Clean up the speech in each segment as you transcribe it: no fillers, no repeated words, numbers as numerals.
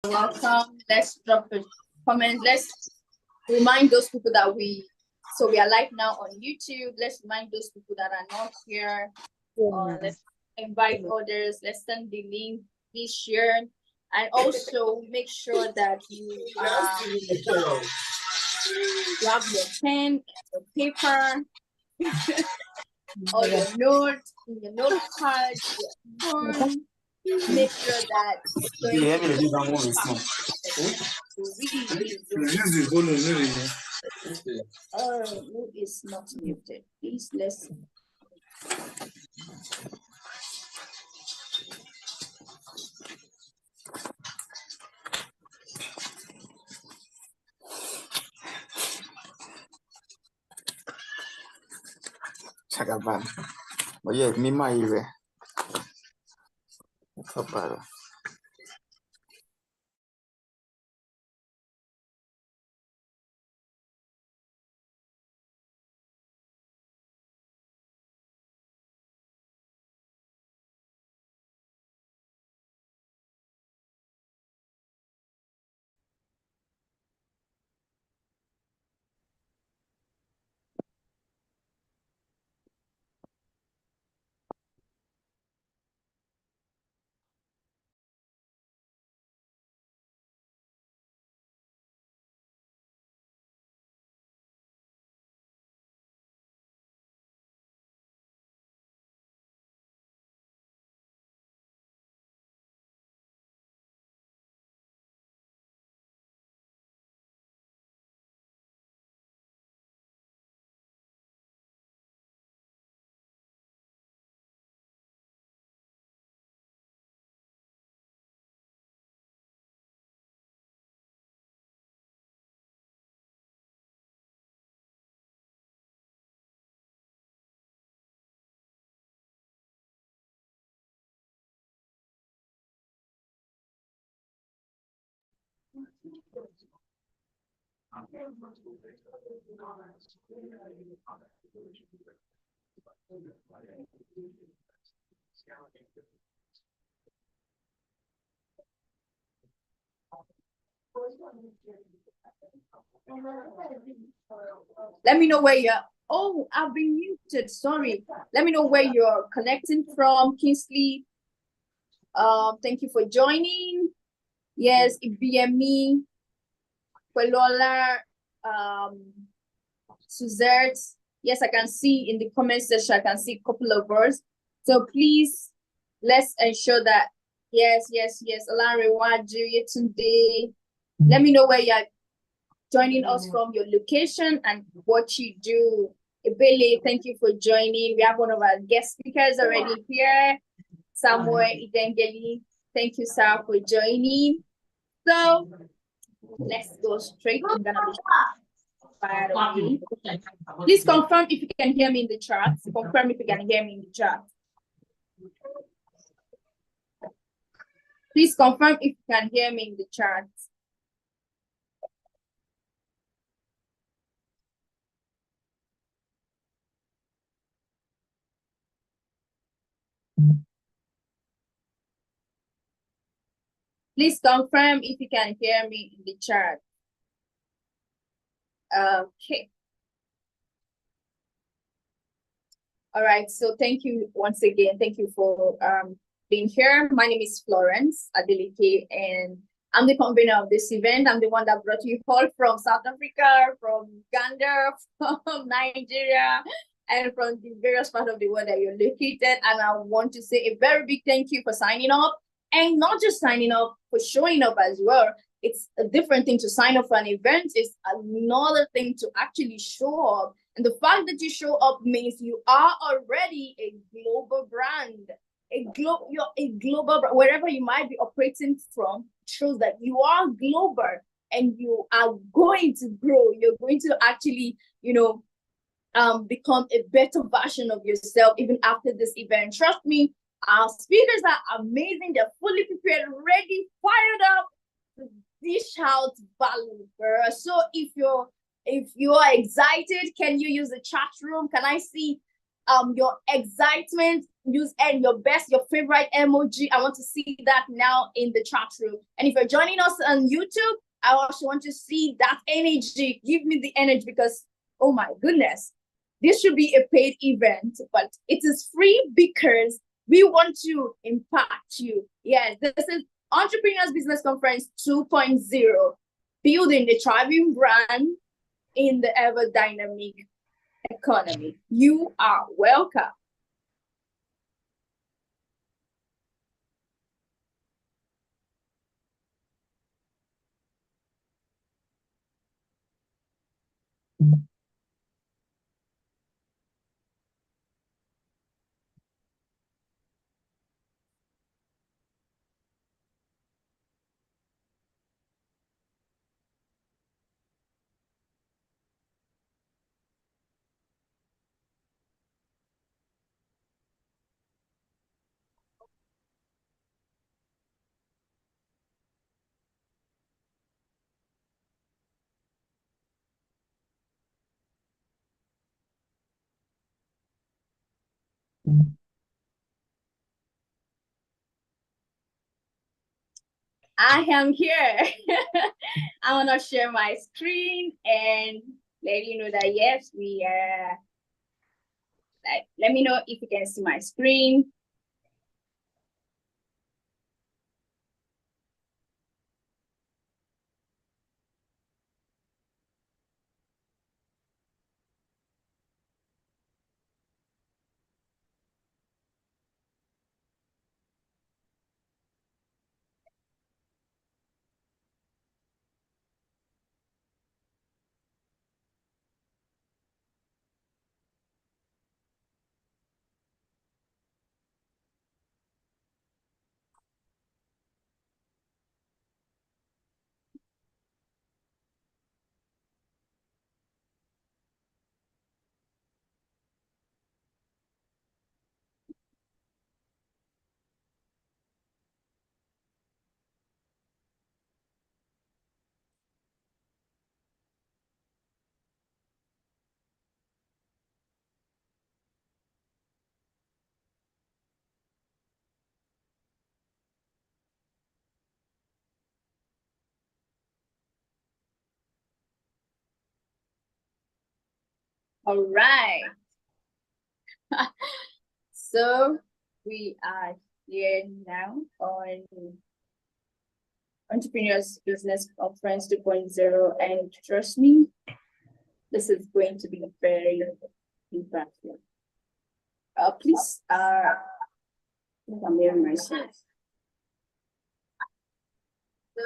welcome. Let's drop a comment. Let's remind those people that we are live now on YouTube. Let's remind those people that are not here. Let's invite others. Let's send the link. Please share, and also make sure that you have your pen, your paper, or your note, your notepad, your phone. Make sure that it's going who is not muted? Please listen. Chagaban. Oye, mi maiwe. Paparo. Let me know where you're. Oh, I've been muted. Sorry. Let me know where you're connecting from, Kingsley. Thank you for joining. Yes, Ibiemi, Quelola, Suzette. Yes, I can see in the comment section, I can see a couple of words. So please, let's ensure that, yes, Olanrewaju, today. Let me know where you're joining us from, your location and what you do. Ebele, thank you for joining. We have one of our guest speakers already here, Samuel Idengeli. Thank you, sir, for joining. So let's go straight. I'm gonna be fired away. Please confirm if you can hear me in the chat. Confirm if you can hear me in the chat. Please confirm if you can hear me in the chat. Please confirm if you can hear me in the chat. Okay. All right. So thank you once again. Thank you for being here. My name is Florence Adeleke, and I'm the convener of this event. I'm the one that brought you all from South Africa, from Uganda, from Nigeria, and from the various parts of the world that you're located. And I want to say a very big thank you for signing up, and not just signing up, for showing up as well. It's a different thing to sign up for an event. It's another thing to actually show up. And the fact that you show up means you are already a global brand. You're a global brand. Wherever you might be operating from, shows that you are global and you are going to grow. You're going to actually, become a better version of yourself even after this event. Trust me, our speakers are amazing. They're fully prepared, ready, fired up to dish out value. So if you are excited, can you use the chat room? Can I see your excitement? use and your best, your favorite emoji. I want to see that now in the chat room. And if you're joining us on YouTube, I also want to see that energy. Give me the energy because, oh my goodness, this should be a paid event, but it is free because we want to impact you. Yes, this is Entrepreneurs Business Conference 2.0, building the thriving brand in the ever dynamic economy. You are welcome. I am here. I want to share my screen and let you know that yes, we are. Let me know if you can see my screen. All right. So we are here now on Entrepreneurs Business Conference 2.0, and trust me, this is going to be very impactful. Please, I'm hearing myself. So,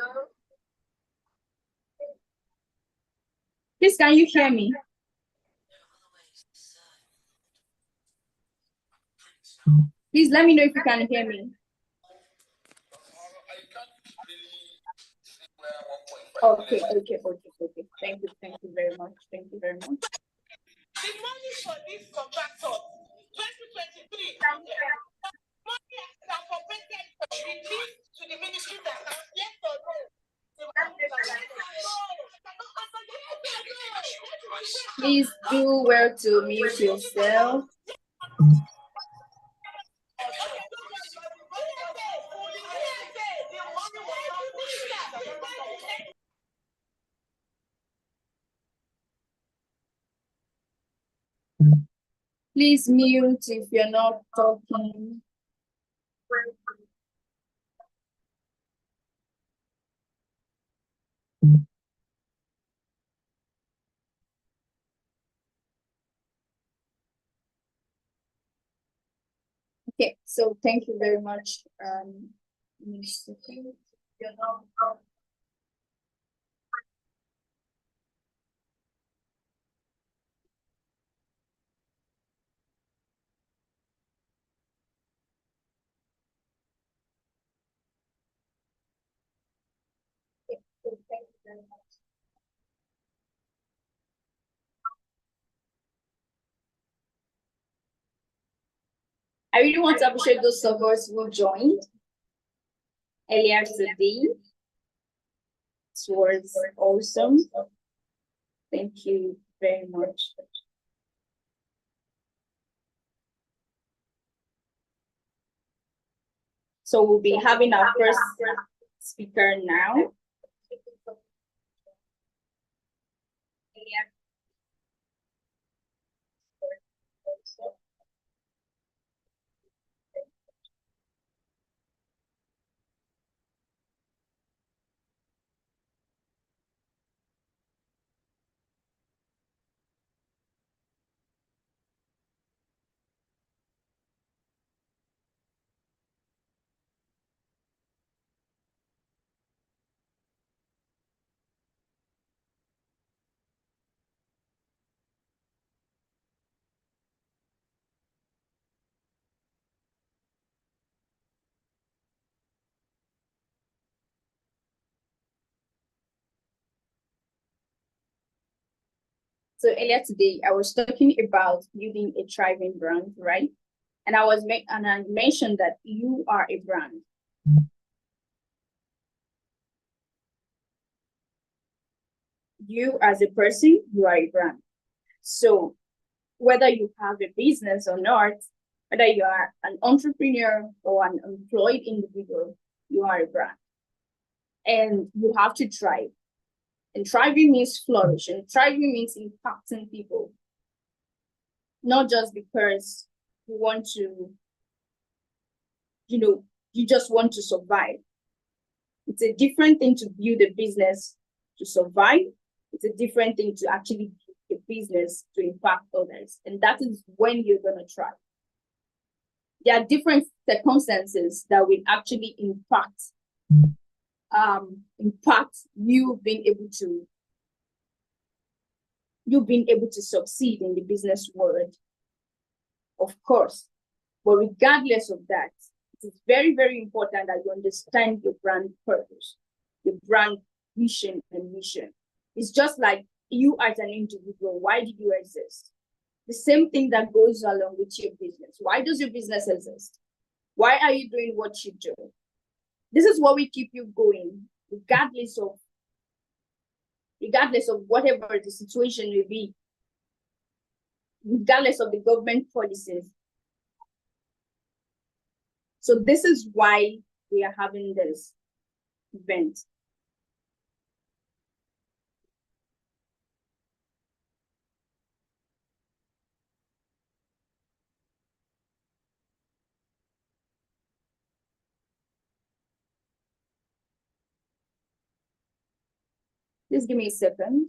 please, can you hear me? Please let me know if you can hear me. Okay. Thank you very much. Thank you very much. The money for this contractor, 2023, money that for president released to the ministry that has yes or no. Please do well to mute yourself. Please mute if you're not talking. Okay, so thank you very much. I really want to appreciate those servers who joined earlier today. It was awesome. Thank you very much. So we'll be having our first speaker now. So earlier today, I was talking about building a thriving brand, right? And I mentioned that you are a brand. You as a person, you are a brand. So whether you have a business or not, whether you are an entrepreneur or an employed individual, you are a brand. And you have to thrive. And thriving means flourish, and thriving means impacting people. Not just because you want to, you just want to survive. It's a different thing to build a business to survive. It's a different thing to actually build a business to impact others. And that is when you're going to thrive. There are different circumstances that will actually impact you being able to succeed in the business world, of course. But regardless of that, it is very, very important that you understand your brand purpose, your brand vision and mission. It's just like you as an individual. Why do you exist? The same thing that goes along with your business. Why does your business exist? Why are you doing what you do? This is what will keep you going, regardless of whatever the situation may be, regardless of the government policies. So this is why we are having this event. Just give me a second.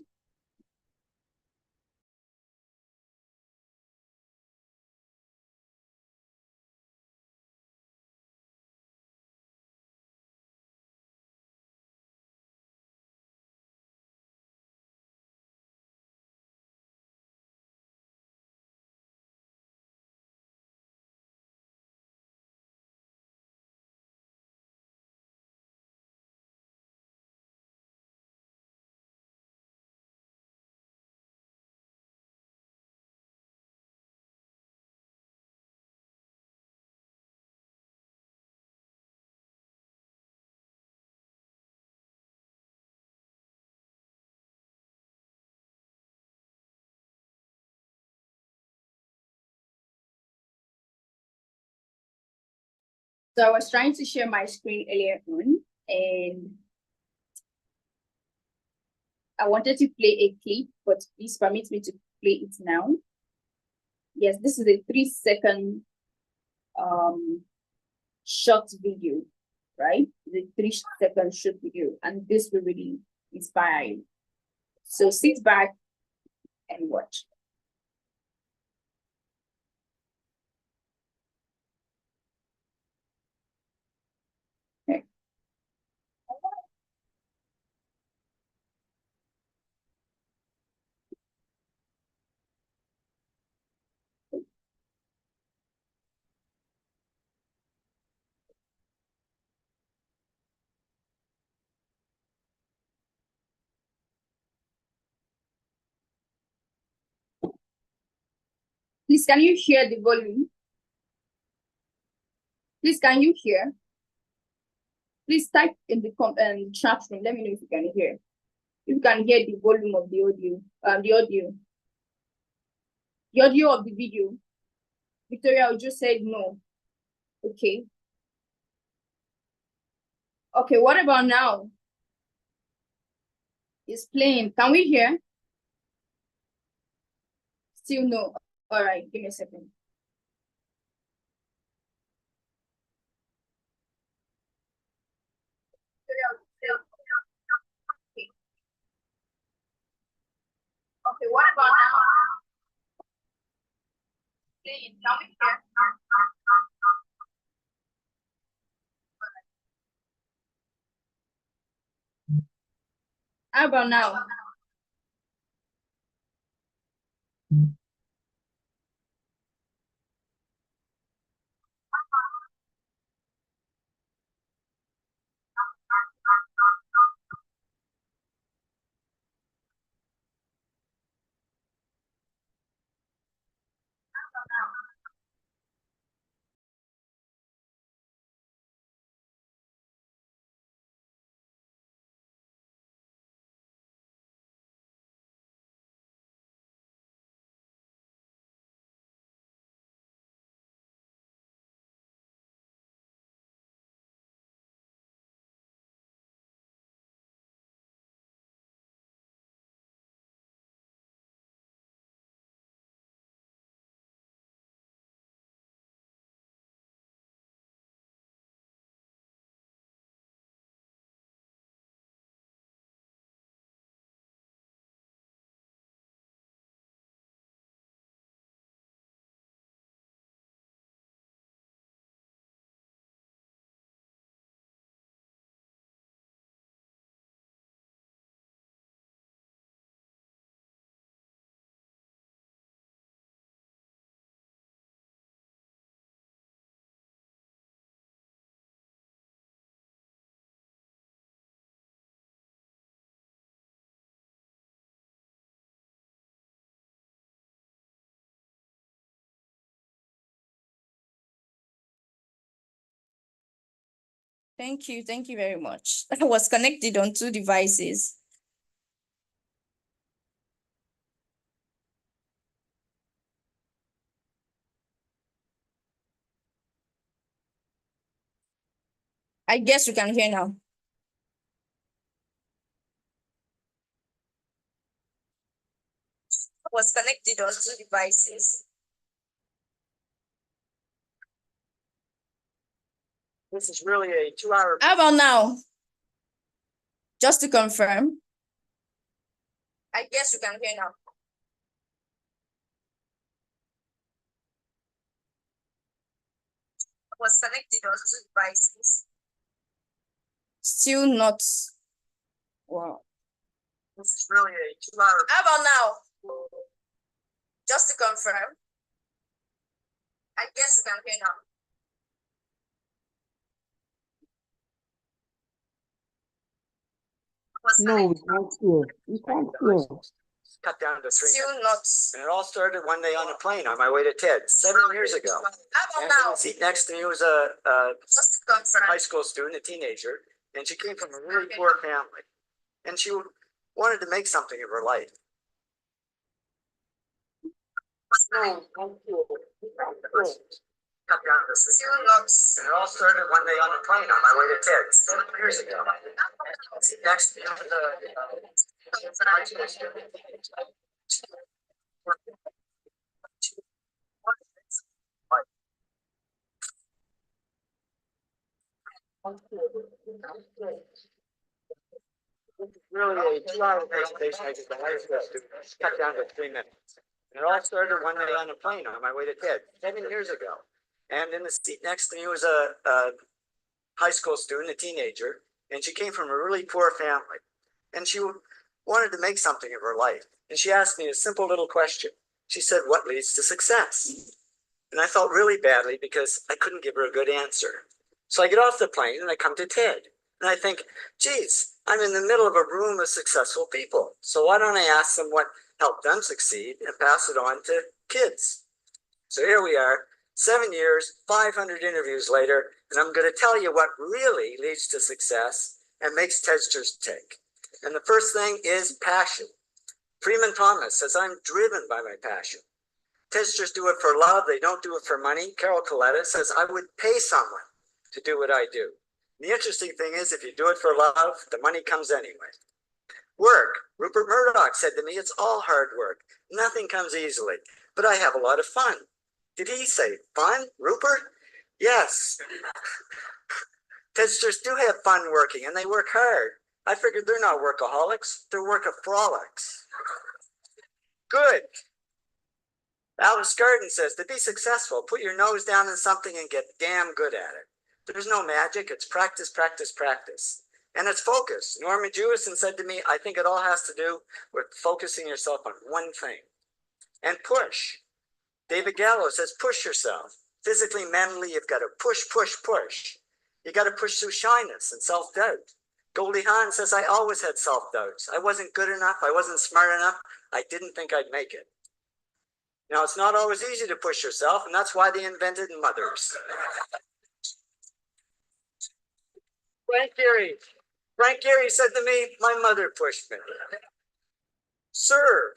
So I was trying to share my screen earlier on, and I wanted to play a clip, but please permit me to play it now. Yes, this is a 3-second short video, right? The 3-second short video, and this will really inspire you. So sit back and watch. Okay. Please, can you hear the volume? Please, can you hear? Please type in the chat room. Let me know if you can hear. If you can hear the volume of the audio, the audio of the video. Victoria, I just said no. Okay. Okay, what about now? It's playing. Can we hear? Still no. All right, give me a second. Okay, what about now? Playing. Can we hear? How about now? Thank you. Thank you very much. I was connected on 2 devices. I guess you can hear now. I was connected on 2 devices. This is really a 2-hour. How about now? Just to confirm. I guess you can hear now. I was connected on 2 devices. Still not. Wow. This is really a 2-hour. How about now? Just to confirm. I guess you can hear now. No, we can't hear. We can't hear. Cut down to 3 Still minutes. not. And it all started one day on a plane on my way to TED 7 years ago. How And about now? the seat next to me was a Just to confirm. high school student, a teenager, and she came from a really poor family. And she wanted to make something of her life. No, thank you. Cut down to 3 Still minutes. not. And it all started one day on a plane on my way to TED 7 years ago. Seat next to me was a high school student. Really a 2-hour presentation I did the high school students, cut down to 3 minutes. And it all started one day on a plane on my way to TED 7 years ago. And in the seat next to me was a high school student, a teenager, and she came from a really poor family. And she wanted to make something of her life. And she asked me a simple little question. She said, "What leads to success?" And I felt really badly because I couldn't give her a good answer. So I get off the plane and I come to TED. And I think, geez, I'm in the middle of a room of successful people. So why don't I ask them what helped them succeed and pass it on to kids? So here we are, 7 years, 500 interviews later, and I'm going to tell you what really leads to success and makes TEDsters tick. And the first thing is passion. Freeman Thomas says, "I'm driven by my passion." TEDsters do it for love. They don't do it for money. Carol Coletta says, "I would pay someone to do what I do." The interesting thing is, if you do it for love, the money comes anyway. Work. Rupert Murdoch said to me, it's all hard work. Nothing comes easily, but I have a lot of fun. Did he say fun, Rupert? Yes. Tedsters do have fun working, and they work hard. I figured they're not workaholics, they're workaholics. Good. Alice Garden says, to be successful, put your nose down in something and get damn good at it. There's no magic, it's practice, practice, practice. And it's focus. Norman Jewison said to me, I think it all has to do with focusing yourself on one thing. And push. David Gallo says, push yourself. Physically, mentally, you've got to push, push, push. You got to push through shyness and self-doubt. Goldie Hawn says, I always had self-doubts. I wasn't good enough. I wasn't smart enough. I didn't think I'd make it. Now, it's not always easy to push yourself, and that's why they invented mothers. Frank Gehry said to me, my mother pushed me. Serve.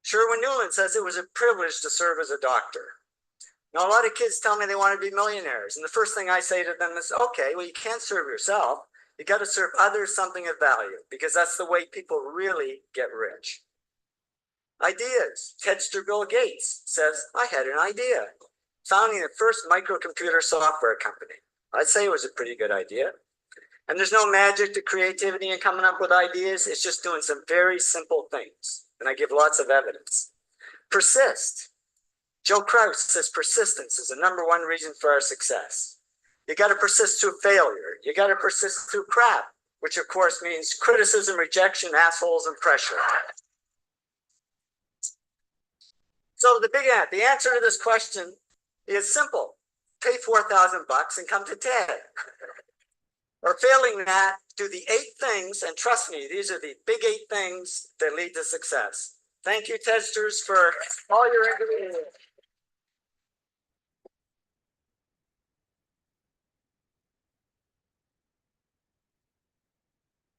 Sherwin Newland says it was a privilege to serve as a doctor. Now, a lot of kids tell me they want to be millionaires, and the first thing I say to them is, okay, well, you can't serve yourself. You got to serve others something of value, because that's the way people really get rich. Ideas. Tedster Bill Gates says, I had an idea. Founding the first microcomputer software company. I'd say it was a pretty good idea. And there's no magic to creativity and coming up with ideas. It's just doing some very simple things. And I give lots of evidence. Persist. Joe Kraus says persistence is the #1 reason for our success. You got to persist through failure. You got to persist through crap, which of course means criticism, rejection, assholes, and pressure. So the answer to this question is simple. Pay $4,000 and come to TED. Or failing that, do the 8 things, and trust me, these are the big 8 things that lead to success. Thank you, Tedsters, for all your ingredients.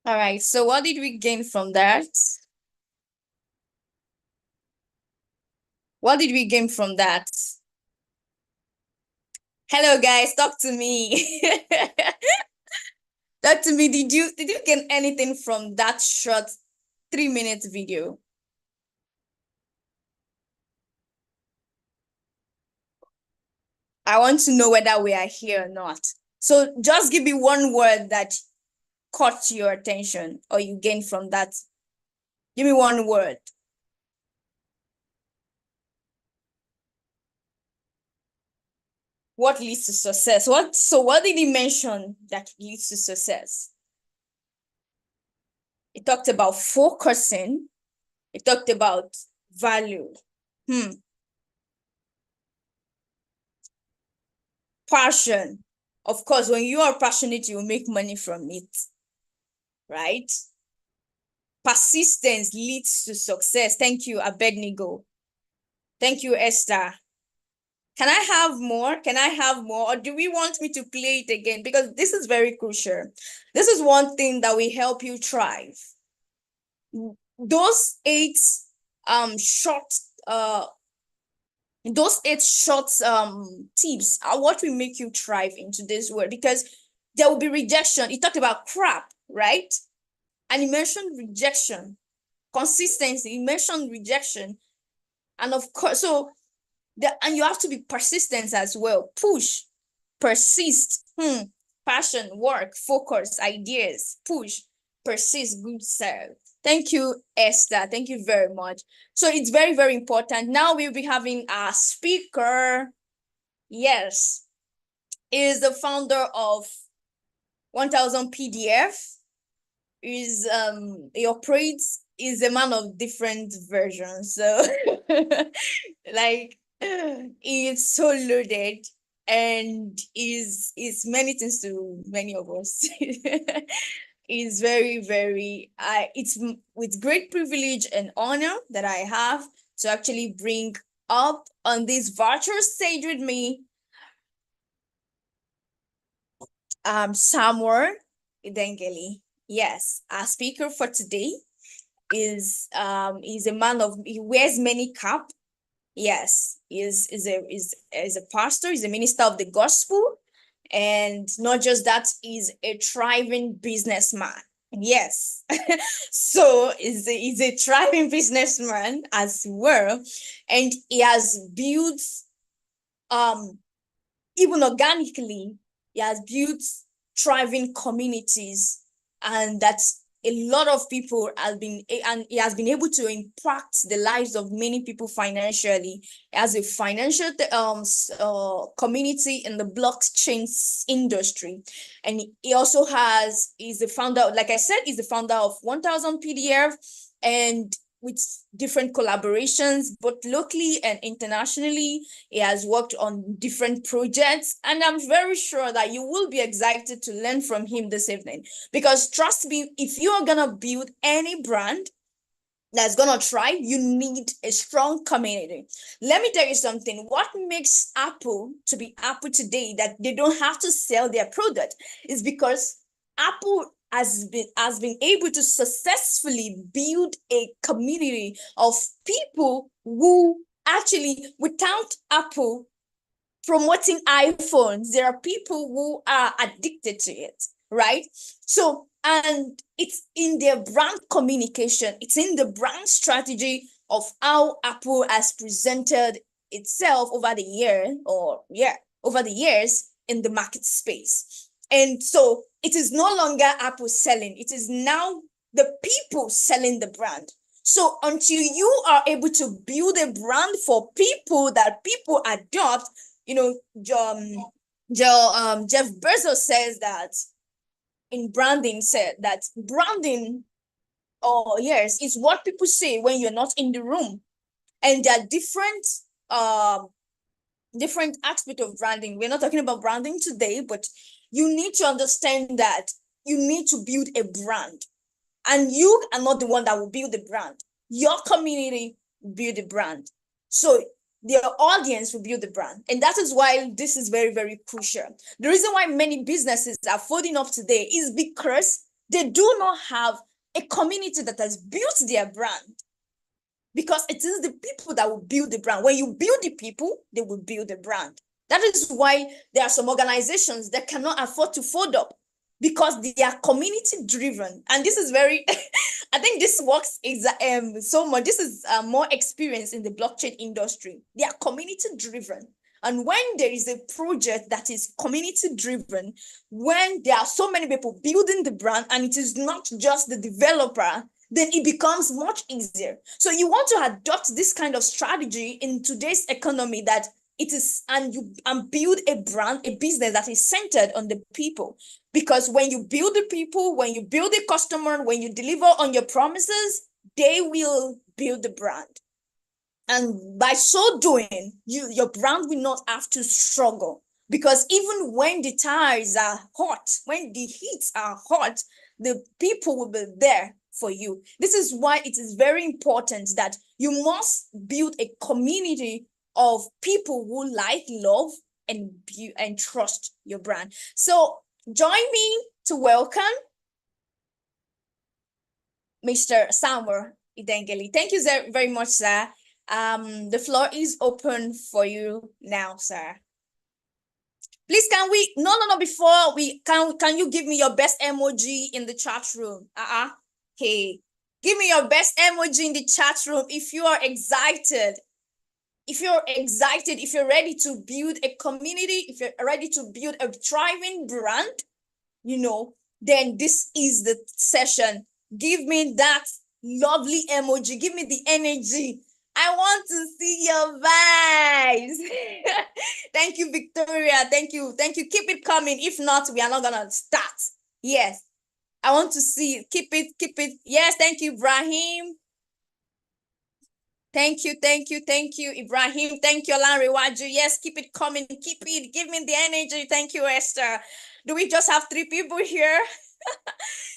All right, so what did we gain from that? What did we gain from that? Hello, guys, talk to me. Talk to me. Did you gain anything from that short 3-minute video? I want to know whether we are here or not. So just give me one word that caught your attention or you gained from that. Give me one word. What leads to success? What did he mention that leads to success? He talked about focusing. He talked about value. Passion. Of course, when you are passionate, you will make money from it, right? Persistence leads to success. Thank you, Abednego. Thank you, Esther. Can I have more? Can I have more? Or do we want me to play it again? Because this is very crucial. This is one thing that will help you thrive. Those 8 short tips are what will make you thrive in today's world, because there will be rejection. He talked about crap, right? And he mentioned rejection, consistency. He mentioned rejection. And of course, and you have to be persistent as well. Push, persist, passion, work, focus, ideas, push, persist, good self. Thank you, Esther. Thank you very much. So it's very, very important. Now we'll be having a speaker. Yes, is the founder of 1000 PDF. He operates, is a man of different versions. So like, it's so loaded and is many things to many of us. Is very, very, it's with great privilege and honor that I have to actually bring up on this virtual stage with me Samuel Idengeli. Yes, our speaker for today is a man of, he wears many caps. Yes, is a pastor, he's a minister of the gospel, And not just that, he's a thriving businessman. Yes. So he's a thriving businessman as well. And he has built, even organically, he has built thriving communities, and that's a lot of people and he has been able to impact the lives of many people financially as a financial community in the blockchain industry. And he also is the founder, like I said, he's the founder of 1000 PDF, and with different collaborations, both locally and internationally. He has worked on different projects, and I'm very sure that you will be excited to learn from him this evening. Because trust me, if you are gonna build any brand that's gonna thrive, you need a strong community. Let me tell you something. What makes Apple to be Apple today, that they don't have to sell their product, is because Apple has been able to successfully build a community of people who actually, without Apple promoting iPhones, there are people who are addicted to it, right? So, and it's in their brand communication, it's in the brand strategy of how Apple has presented itself over the years in the market space. And so it is no longer Apple selling, it is now the people selling the brand. So until you are able to build a brand for people that people adopt, Jeff Bezos says that branding, oh yes, is what people say when you're not in the room. And there are different aspects of branding. We're not talking about branding today, but you need to understand that you need to build a brand, and you are not the one that will build the brand. Your community will build the brand. So their audience will build the brand. And that is why this is very, very crucial. The reason why many businesses are folding up today is because they do not have a community that has built their brand. Because it is the people that will build the brand. When you build the people, they will build the brand. That is why there are some organizations that cannot afford to fold up, because they are community driven. And this is very, I think this works so much. This is more experience in the blockchain industry. They are community driven. And when there is a project that is community driven, when there are so many people building the brand and it is not just the developer, then it becomes much easier. So you want to adopt this kind of strategy in today's economy, that it is, and build a brand, a business that is centered on the people. Because when you build the people, when you build the customer, when you deliver on your promises, they will build the brand. And by so doing, your brand will not have to struggle. Because even when the tires are hot, when the heats are hot, the people will be there for you. This is why it is very important that you must build a community of people who like, love, and trust your brand. So join me to welcome Mr. Samuel Idengeli. Thank you very much, sir. The floor is open for you now, sir. Please, before can you give me your best emoji in the chat room? Hey, give me your best emoji in the chat room if you are excited. If you're excited, if you're ready to build a community, if you're ready to build a thriving brand, then this is the session. Give me that lovely emoji. Give me the energy. I want to see your vibes. Thank you, Victoria. Thank you. Keep it coming. If not, we are not going to start. Yes. I want to see. Keep it. Yes. Thank you, Ibrahim. Thank you, Ibrahim. Thank you, Lanrewaju. Yes, keep it coming. Keep it. Give me the energy. Thank you, Esther. Do we just have 3 people here?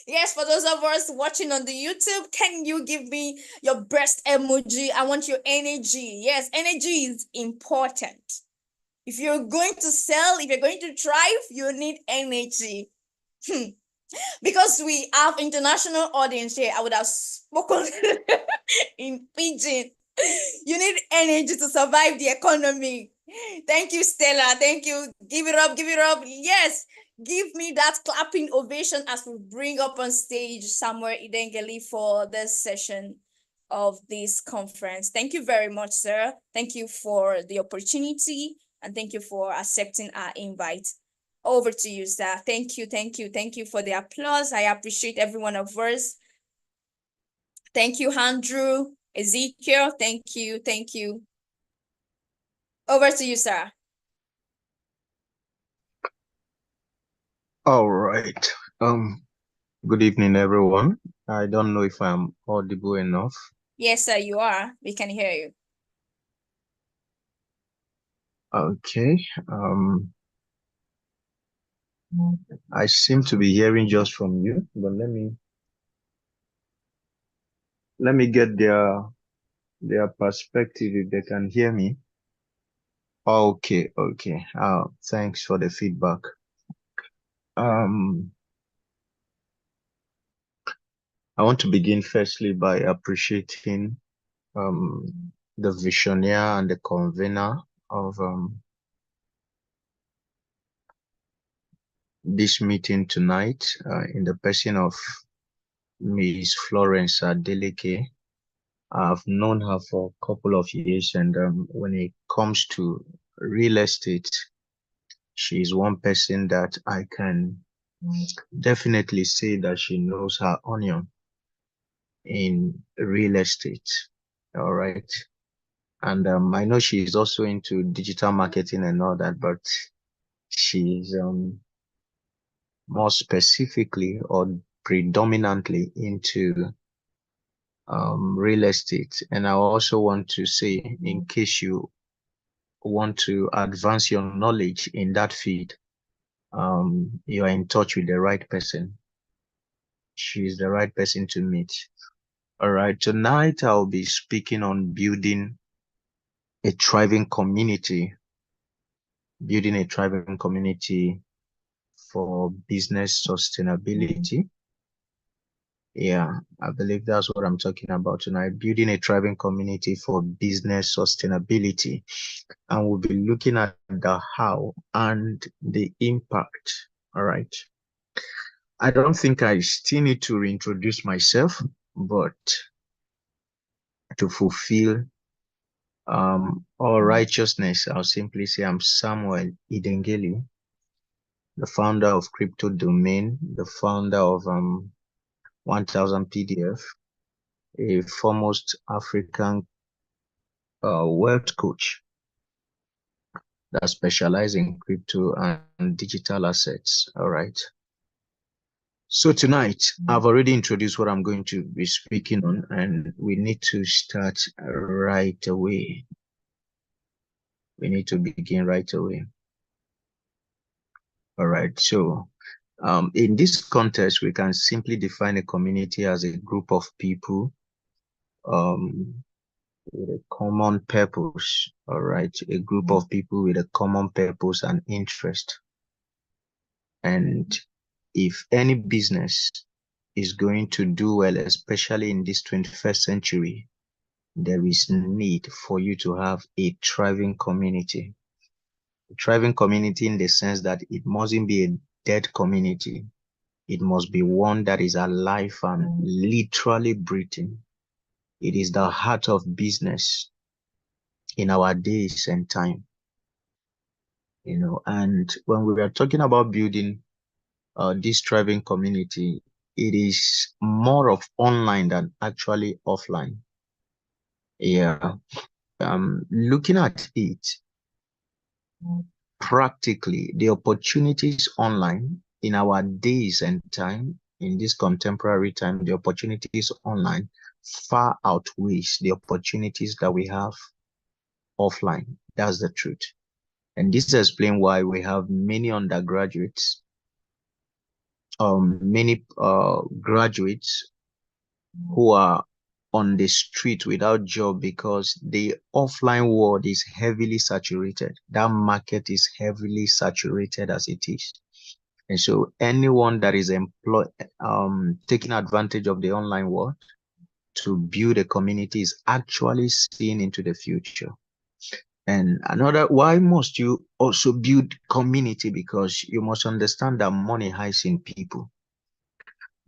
Yes, for those of us watching on the YouTube, can you give me your best emoji? I want your energy. Yes, energy is important. If you're going to sell, if you're going to thrive, you need energy. Because we have international audience here, I would have spoken in pidgin. You need energy to survive the economy. Thank you, Stella. Thank you. Give it up. Give it up. Yes. Give me that clapping ovation as we bring up on stage Samuel Idengeli for this session of this conference. Thank you very much, sir. Thank you for the opportunity and thank you for accepting our invite. Over to you, sir. Thank you. Thank you. Thank you for the applause. I appreciate every one of us. Thank you, Andrew, Ezekiel. Thank you. Thank you. Over to you, sir. All right. Good evening, everyone. I don't know if I'm audible enough. Yes, sir, you are. We can hear you. Okay. I seem to be hearing just from you, but let me get their perspective if they can hear me. Okay, okay. Thanks for the feedback. I want to begin firstly by appreciating the visionary and the convener of this meeting tonight, in the person of Ms. Florence Adeleke. I've known her for a couple of years, and when it comes to real estate, she's one person that I can definitely say that she knows her onion in real estate. All right. And I know she's also into digital marketing and all that, but she's more specifically or predominantly into real estate. And I also want to say, in case you want to advance your knowledge in that field, you are in touch with the right person. She's the right person to meet. All right. Tonight, I'll be speaking on building a thriving community, for business sustainability. Yeah, I believe that's what I'm talking about tonight, building a thriving community for business sustainability. And we'll be looking at the how and the impact. All right. I don't think I still need to reintroduce myself, but to fulfill all righteousness, I'll simply say I'm Samuel Idengeli, the founder of Crypto Domain, the founder of 1000 PDF, a foremost African wealth coach that specializes in crypto and digital assets. All right. So tonight, I've already introduced what I'm going to be speaking on, and we need to start right away. We need to begin right away. All right. So in this context, we can simply define a community as a group of people with a common purpose. All right. A group of people with a common purpose and interest. And if any business is going to do well, especially in this 21st century, there is need for you to have a thriving community. A thriving community in the sense that it mustn't be a dead community. It must be one that is alive and literally breathing. It is the heart of business in our days and time. You know, and when we are talking about building this thriving community, it is more of online than actually offline. Yeah. Looking at it, practically the opportunities online in our days and time, in this contemporary time, the opportunities online far outweighs the opportunities that we have offline. That's the truth. And this explains why we have many undergraduates, many graduates who are on the street without job because the offline world is heavily saturated. That market is heavily saturated as it is. And so anyone that is taking advantage of the online world to build a community is actually seeing into the future. And another, why must you also build community? Because you must understand that money hides in people.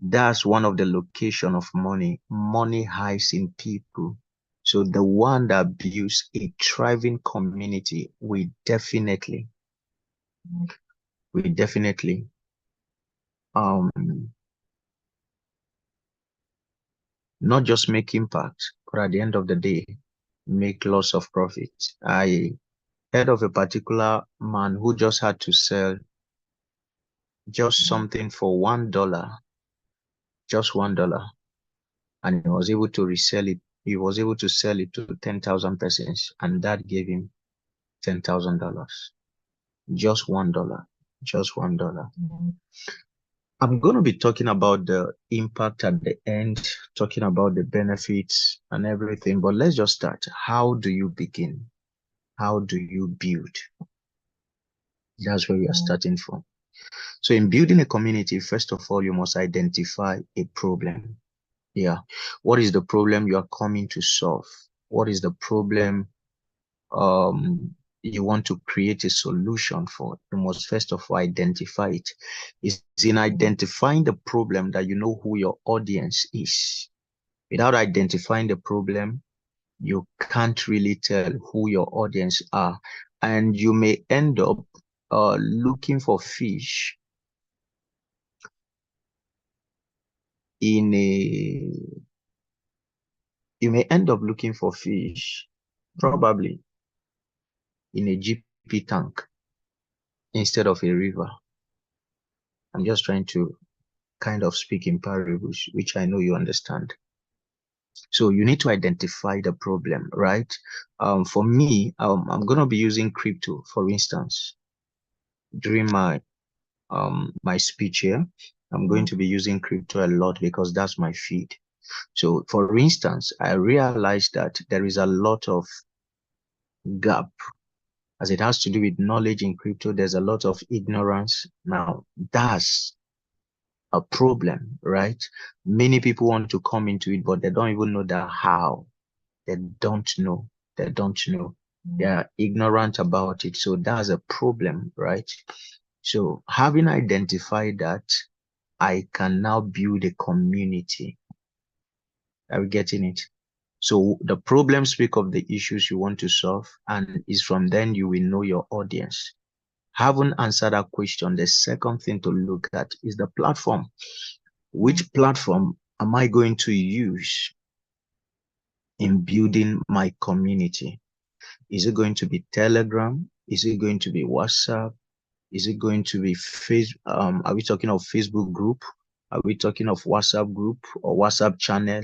That's one of the location of money. Money hides in people. So the one that builds a thriving community will definitely um not just make impact, but at the end of the day, make lots of profit. I heard of a particular man who just had to sell just something for $1, just $1, and he was able to resell it. He was able to sell it to 10,000 persons, and that gave him $10,000. Just $1, just $1. I'm going to be talking about the impact at the end, talking about the benefits and everything. But let's just start. How do you begin? How do you build? That's where we are starting from. So in building a community, first of all, you must identify a problem. Yeah. What is the problem you are coming to solve? What is the problem you want to create a solution for? You must first of all identify it. It's in identifying the problem that you know who your audience is. Without identifying the problem, you can't really tell who your audience are, and you may end up looking for fish in a you may end up looking for fish probably in a GP tank instead of a river. I'm just trying to kind of speak in parables, which I know you understand. So you need to identify the problem, right? For me, I'm going to be using crypto, for instance, during my my speech here. I'm going to be using crypto a lot because that's my feed. So for instance, I realized that there is a lot of gap as it has to do with knowledge in crypto. There's a lot of ignorance. Now, that's a problem, right? Many people want to come into it, but they don't even know the how. They don't know. They don't know. They are ignorant about it. So that's a problem, right? So having identified that, I can now build a community. Are we getting it? So the problems speak of the issues you want to solve, and is from then you will know your audience. Haven't answered that question. The second thing to look at is the platform. Which platform am I going to use in building my community? Is it going to be Telegram? Is it going to be WhatsApp? Is it going to be Facebook? Are we talking of Facebook group? Are we talking of WhatsApp group or WhatsApp channel?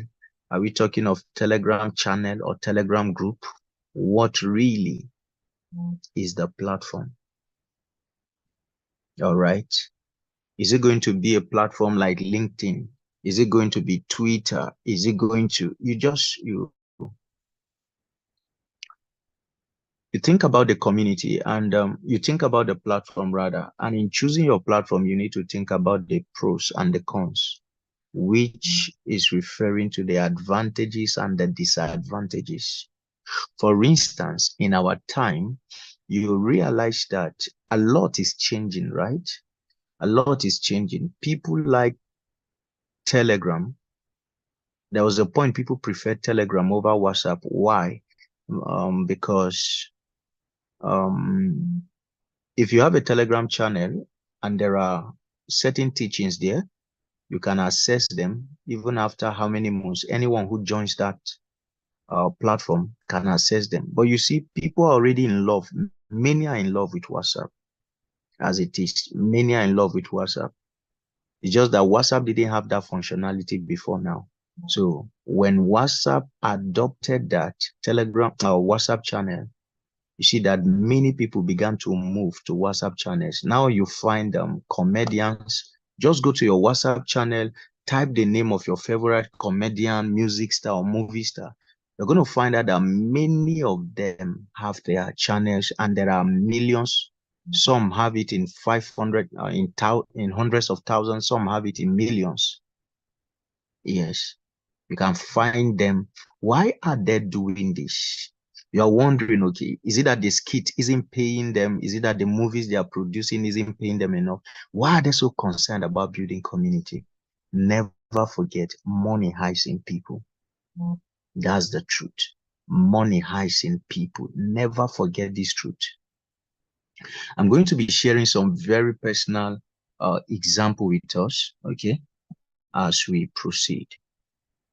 Are we talking of Telegram channel or Telegram group? What really is the platform? All right. Is it going to be a platform like LinkedIn? Is it going to be Twitter? Is it going to, you think about the community and you think about the platform rather, and in choosing your platform, you need to think about the pros and the cons, which is referring to the advantages and the disadvantages. For instance, in our time, you realize that a lot is changing, right? A lot is changing. People like Telegram. There was a point people preferred Telegram over WhatsApp. Why? Because if you have a Telegram channel and there are certain teachings there, you can access them even after how many months. Anyone who joins that platform can access them. But you see, people are already in love. Many are in love with WhatsApp as it is. Many are in love with WhatsApp. It's just that WhatsApp didn't have that functionality before now. So when WhatsApp adopted that Telegram or WhatsApp channel, you see that many people began to move to WhatsApp channels. Now you find comedians. Just go to your WhatsApp channel, type the name of your favorite comedian, music star, or movie star. You're going to find out that many of them have their channels, and there are millions. Some have it in 500, in hundreds of thousands. Some have it in millions. Yes, you can find them. Why are they doing this? You are wondering, okay, is it that the skit isn't paying them? Is it that the movies they are producing isn't paying them enough? Why are they so concerned about building community? Never forget, money hides in people. That's the truth. Money hides in people. Never forget this truth. I'm going to be sharing some very personal example with us, okay, as we proceed.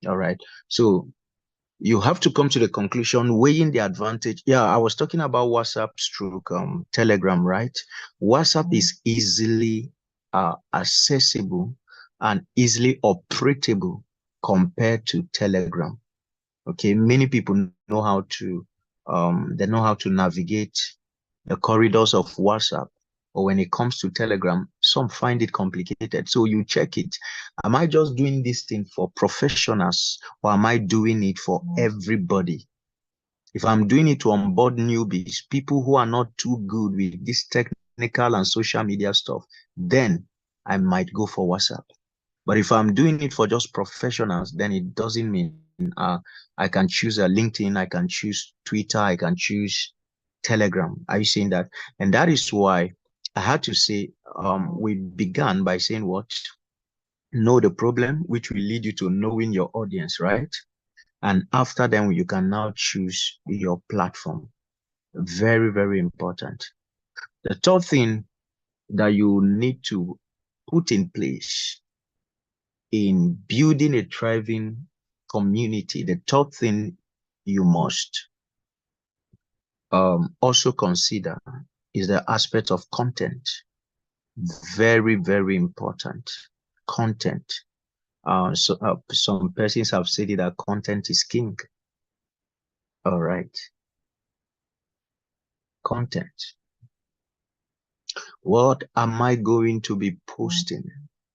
All right. So you have to come to the conclusion, weighing the advantage. Yeah, I was talking about WhatsApp stroke Telegram, right? WhatsApp is easily accessible and easily operatable compared to Telegram. Okay, many people know how to they know how to navigate the corridors of WhatsApp. Or when it comes to Telegram, some find it complicated. So you check it. Am I just doing this thing for professionals, or am I doing it for everybody? If I'm doing it to onboard newbies, people who are not too good with this technical and social media stuff, then I might go for WhatsApp. But if I'm doing it for just professionals, then it doesn't mean I can choose a LinkedIn, I can choose Twitter, I can choose Telegram. Are you seeing that? And that is why I had to say, we began by saying what? Know the problem, which will lead you to knowing your audience, right? And after then, you can now choose your platform. Very, very important. The third thing that you need to put in place in building a thriving community, the third thing you must also consider is the aspect of content. Very, very important. Content. Some persons have said that content is king. All right. Content. What am I going to be posting?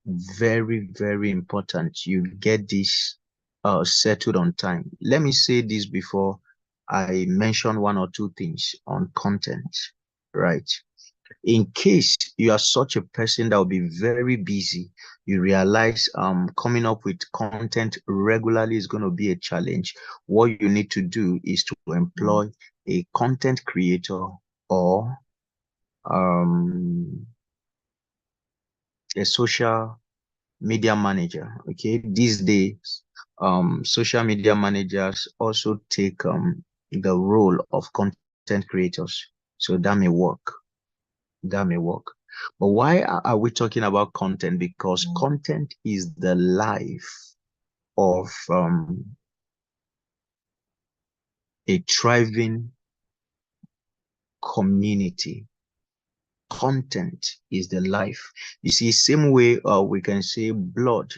Very, very important. You get this settled on time. Let me say this before I mention one or two things on content, right? In case you are such a person that will be very busy, you realize coming up with content regularly is going to be a challenge. What you need to do is to employ a content creator or a social media manager. Okay, these days social media managers also take the role of content creators, so that may work. But why are we talking about content? Because content is the life of a thriving community. Content is the life. You see, same way we can say blood.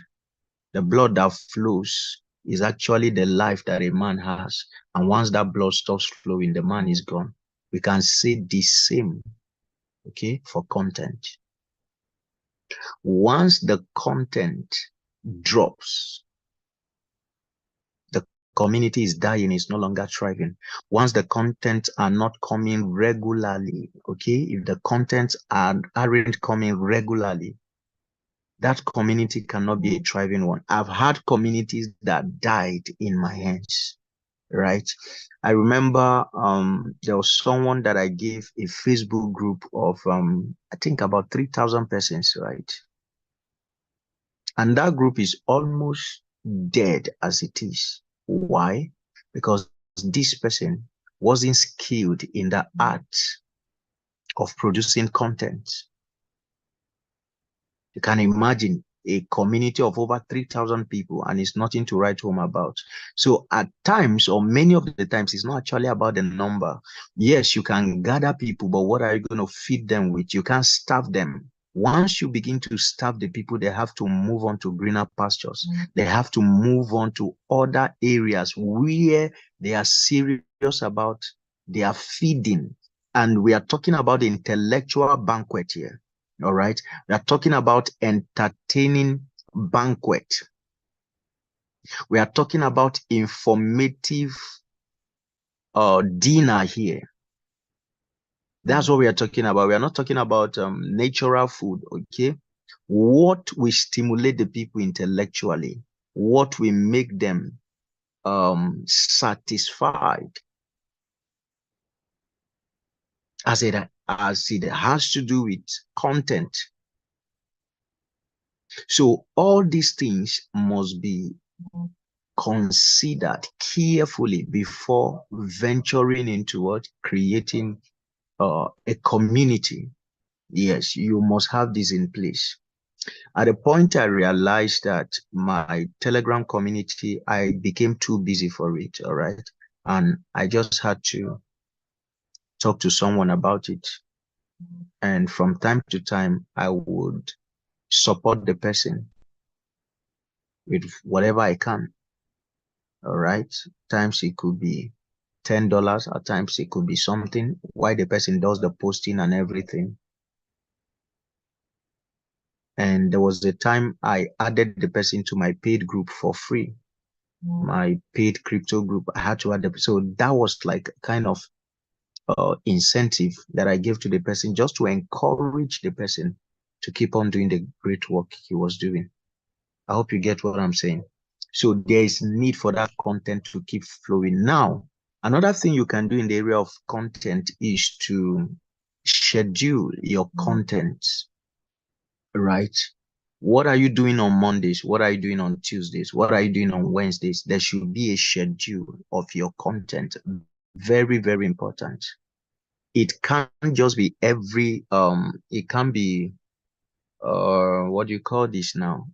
The blood that flows is actually the life that a man has. And once that blood stops flowing, the man is gone. We can say the same, okay, for content. Once the content drops, the community is dying, it's no longer thriving. Once the contents are not coming regularly, okay, if the contents aren't coming regularly, that community cannot be a thriving one. I've had communities that died in my hands, right? I remember there was someone that I gave a Facebook group of I think about 3,000 persons, right? And that group is almost dead as it is. Why? Because this person wasn't skilled in the art of producing content. You can imagine a community of over 3,000 people and it's nothing to write home about. So at times, or many of the times, it's not actually about the number. Yes, you can gather people, but what are you going to feed them with? You can't starve them. Once you begin to starve the people, they have to move on to greener pastures. They have to move on to other areas where they are serious about their feeding. And we are talking about the intellectual banquet here. All right. We are talking about entertaining banquet. We are talking about informative dinner here. That's what we are talking about. We are not talking about natural food, okay? What will stimulate the people intellectually? What will make them satisfied? as it has to do with content. So all these things must be considered carefully before venturing into what? Creating a community. Yes, you must have this in place. At a point, I realized that my Telegram community, I became too busy for it, all right? And I just had to talk to someone about it. And from time to time, I would support the person with whatever I can, all right? Times it could be $10, at times it could be something, while the person does the posting and everything. And there was a time I added the person to my paid group for free. My paid crypto group, I had to add them. So that was like kind of incentive that I gave to the person just to encourage the person to keep on doing the great work he was doing. I hope you get what I'm saying. So there is need for that content to keep flowing. Now, another thing you can do in the area of content is to schedule your content, right? What are you doing on Mondays? What are you doing on Tuesdays? What are you doing on Wednesdays? There should be a schedule of your content. Very, very important. It can't just be it can be, what do you call this now?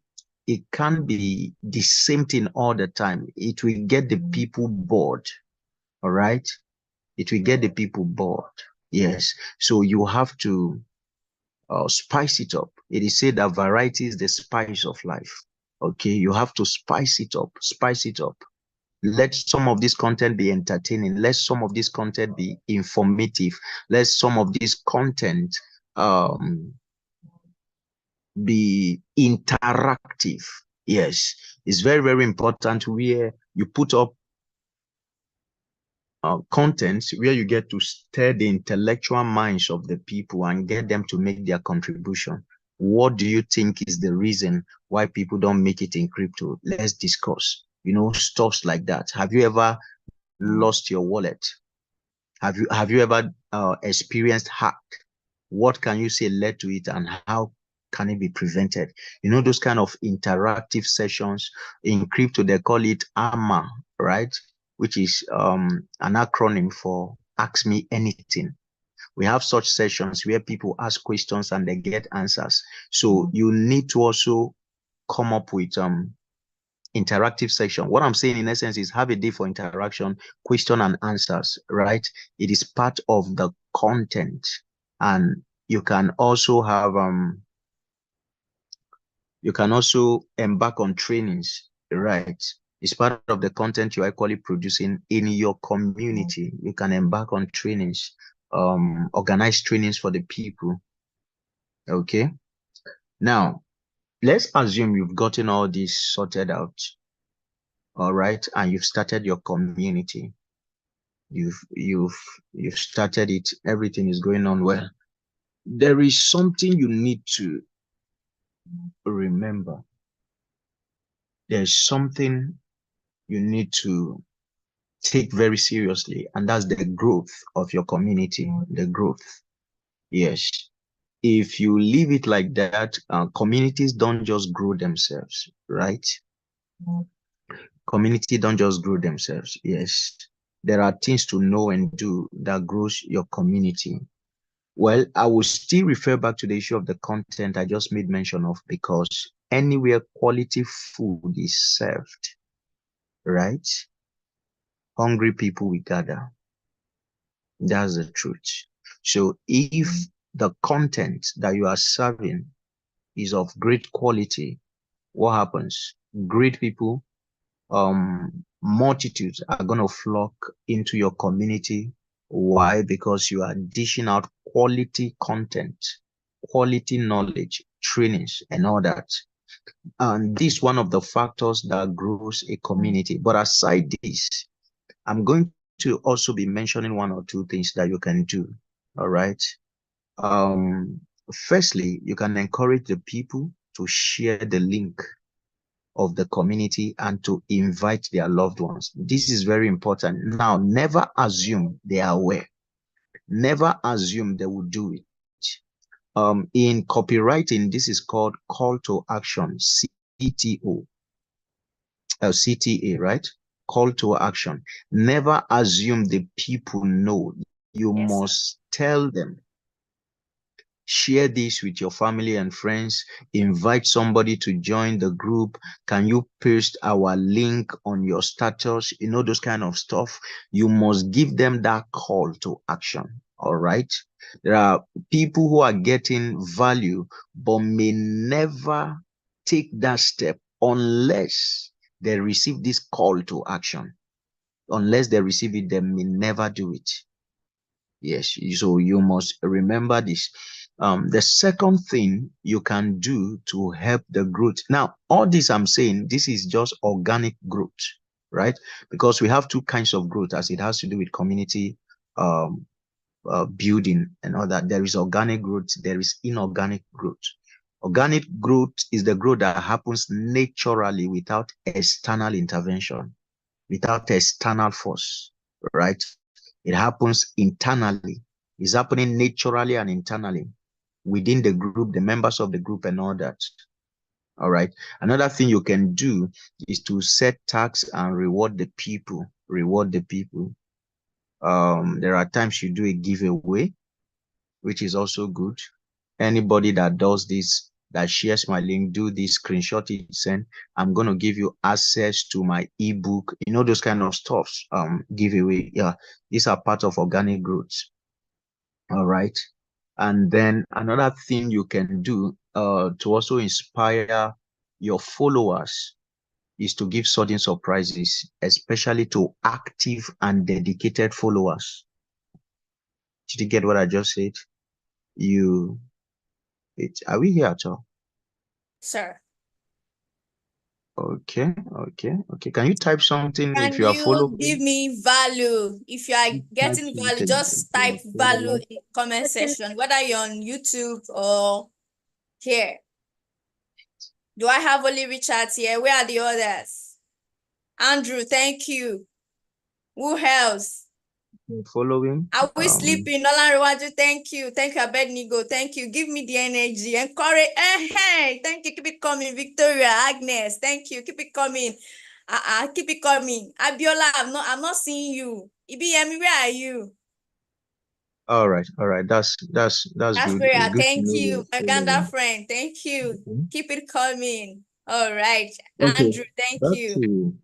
It can't be the same thing all the time. It will get the people bored. All right. It will get the people bored. Yes. So you have to spice it up. It is said that variety is the spice of life. Okay, you have to spice it up, spice it up. Let some of this content be entertaining. Let some of this content be informative. Let some of this content be interactive. Yes, it's very, very important where you put up content where you get to stir the intellectual minds of the people and get them to make their contribution. What do you think is the reason why people don't make it in crypto? Let's discuss, stuffs like that. Have you ever lost your wallet? Have you ever experienced hack? What can you say led to it, and how can it be prevented? Those kind of interactive sessions. In crypto, they call it AMA, right? Which is an acronym for Ask Me Anything. We have such sessions where people ask questions and they get answers. So you need to also come up with interactive section. What I'm saying in essence is have a day for interaction, question and answers, right? It is part of the content. And you can also have you can also embark on trainings, right? It's part of the content you are actually producing in your community. You can embark on trainings, organize trainings for the people. Okay. Now, let's assume you've gotten all this sorted out. All right, and you've started your community. You've started it. Everything is going on well. There is something you need to remember. There's something you need to take very seriously, and that's the growth of your community. The growth. Yes. If you leave it like that, communities don't just grow themselves, right? Community don't just grow themselves. Yes. There are things to know and do that grows your community. Well, I will still refer back to the issue of the content I just made mention of, because anywhere quality food is served, right? Hungry people will gather. That's the truth. So if the content that you are serving is of great quality, what happens? Great people, multitudes are going to flock into your community. Why? Because you are dishing out quality content, quality knowledge, trainings, and all that. And this is one of the factors that grows a community. But aside this, I'm going to also be mentioning one or two things that you can do. All right. Firstly, you can encourage the people to share the link of the community and to invite their loved ones. This is very important. Now, never assume they are aware. Never assume they will do it. In copywriting, this is called call to action, CTA, right? Call to action. Never assume the people know. You Yes, sir. must tell them. Share this with your family and friends. Invite somebody to join the group. Can you paste our link on your status? You know, those kind of stuff. You must give them that call to action. All right. There are people who are getting value, but may never take that step unless they receive this call to action. Unless they receive it, they may never do it. Yes, so you must remember this. The second thing you can do to help the growth. Now, all this I'm saying, this is just organic growth, right? Because we have two kinds of growth as it has to do with community building and all that. There is organic growth, there is inorganic growth. Organic growth is the growth that happens naturally without external intervention, without external force, right? It happens internally. It's happening naturally and internally within the group, the members of the group and all that. All right. Another thing you can do is to set tags and reward the people. Reward the people. There are times you do a giveaway, which is also good. Anybody that does this, that shares my link, do this, screenshot it, send. I'm going to give you access to my ebook, you know, those kind of stuffs, giveaway. Yeah, these are part of organic growth. All right. And then another thing you can do to also inspire your followers is to give sudden surprises, especially to active and dedicated followers. Did you get what I just said? Are we here at all? Sir. Okay. Can you type something Can if you are you following? give me value? If you are getting value, just type value in the comment section, whether you're on YouTube or here. Do I have only Richards here? Where are the others? Andrew, thank you. Who else? Following. Are we sleeping? Olanrewaju, thank you. Thank you, Abednego. Thank you. Give me the energy. Encourage. Hey, thank you. Keep it coming. Victoria, Agnes, thank you. Keep it coming. Keep it coming. Abiola, I'm not seeing you. Ibiyemi, where are you? All right. That's good. Prayer. It's good Thank to know you. My you're Ganda following. friend. Thank you. Okay. Keep it coming. All right. Okay. Andrew, thank you.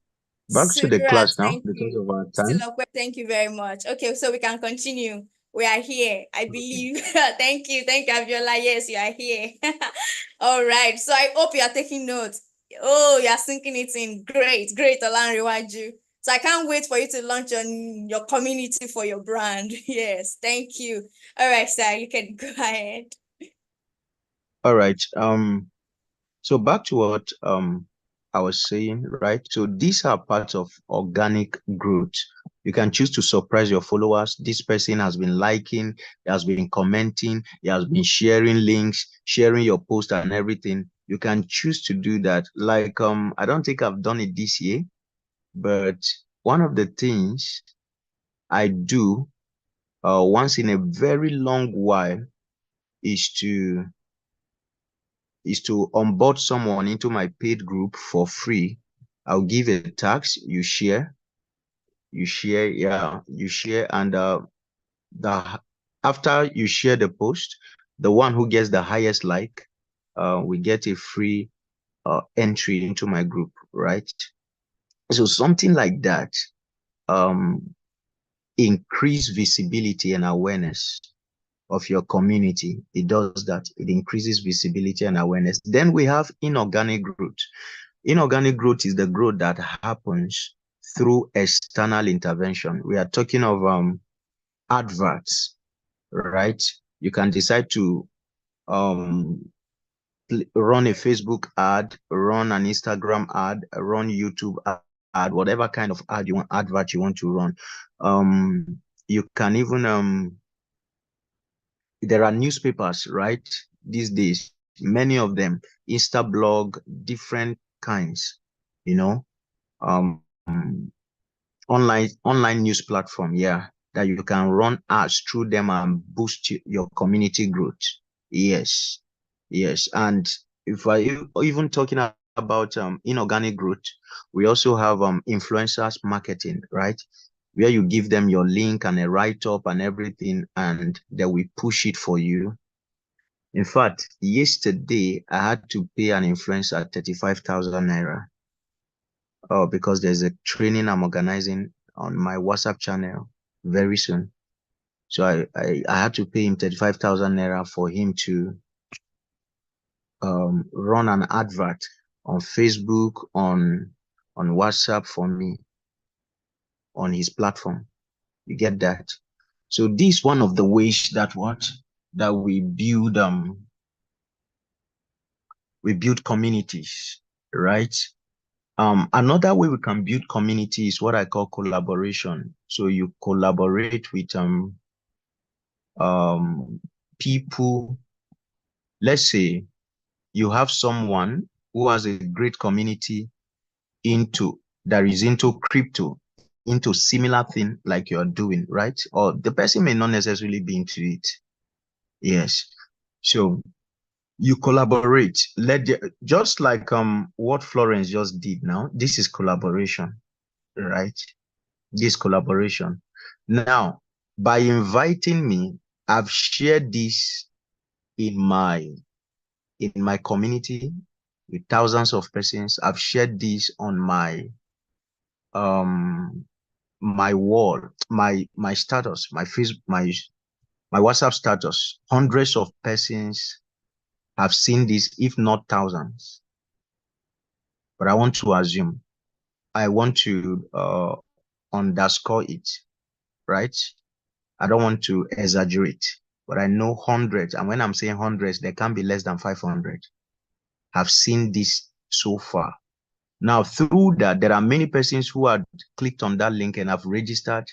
Back to the Surat, class now thank because you. of our time. Still, thank you very much. Okay, so we can continue. We are here, I believe. Thank you, Aviola. Yes, you are here. All right. So I hope you are taking notes. Oh, you are sinking it in. Great, Olanrewaju. So I can't wait for you to launch on your community for your brand. Yes, thank you. All right, sir, you can go ahead. All right. So back to what I was saying, right? So these are parts of organic growth. You can choose to surprise your followers. This person has been liking, he has been commenting, he has been sharing links, sharing your post and everything. You can choose to do that. Like I don't think I've done it this year, but one of the things I do once in a very long while is to onboard someone into my paid group for free. I'll give a tax, you share, and after you share the post, the one who gets the highest like, we get a free entry into my group, right? So something like that, increase visibility and awareness of your community. It does that. It increases visibility and awareness. Then we have inorganic growth. Inorganic growth is the growth that happens through external intervention. We are talking of adverts, right? You can decide to run a Facebook ad, run an Instagram ad, run YouTube ad, whatever kind of advert you want to run. You can even there are newspapers, right? These days, many of them, Instablog, different kinds, you know, online news platform. Yeah, that you can run ads through them and boost your community growth. Yes, yes. And if I even talking about inorganic growth, we also have influencers marketing, right? Where you give them your link and a write-up and everything, and they will push it for you. In fact, yesterday I had to pay an influencer 35,000 naira. Oh, because there's a training I'm organizing on my WhatsApp channel very soon. So I had to pay him 35,000 naira for him to run an advert on Facebook, on WhatsApp for me on his platform. You get that? So this is one of the ways that we build communities, right? Another way we can build community is what I call collaboration. So you collaborate with people. Let's say you have someone who has a great community that is into crypto, into similar thing like you're doing, right? Or the person may not necessarily be into it. Yes. So you collaborate. Just like what Florence just did now. This is collaboration, right? This collaboration. Now, by inviting me, I've shared this in my community with thousands of persons. I've shared this on my wall, my status, my Facebook, my WhatsApp status. Hundreds of persons have seen this, if not thousands. But I want to assume, I want to underscore it, right? I don't want to exaggerate, but I know hundreds, and when I'm saying hundreds, there can be less than 500 have seen this so far. Now, through that, there are many persons who had clicked on that link and have registered,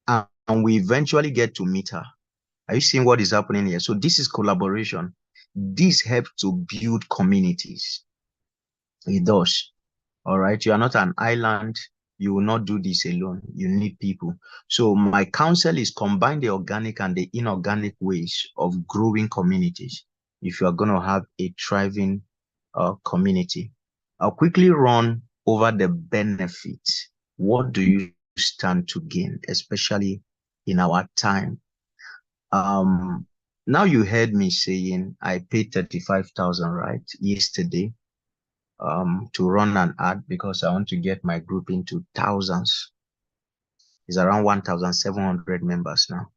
and we eventually get to meet her. Are you seeing what is happening here? So this is collaboration. This helps to build communities. It does. All right. You are not an island. You will not do this alone. You need people. So my counsel is combine the organic and the inorganic ways of growing communities if you are going to have a thriving community. I'll quickly run over the benefits. What do you stand to gain, especially in our time? Now you heard me saying I paid 35,000, right, yesterday, to run an ad because I want to get my group into thousands. It's around 1,700 members now.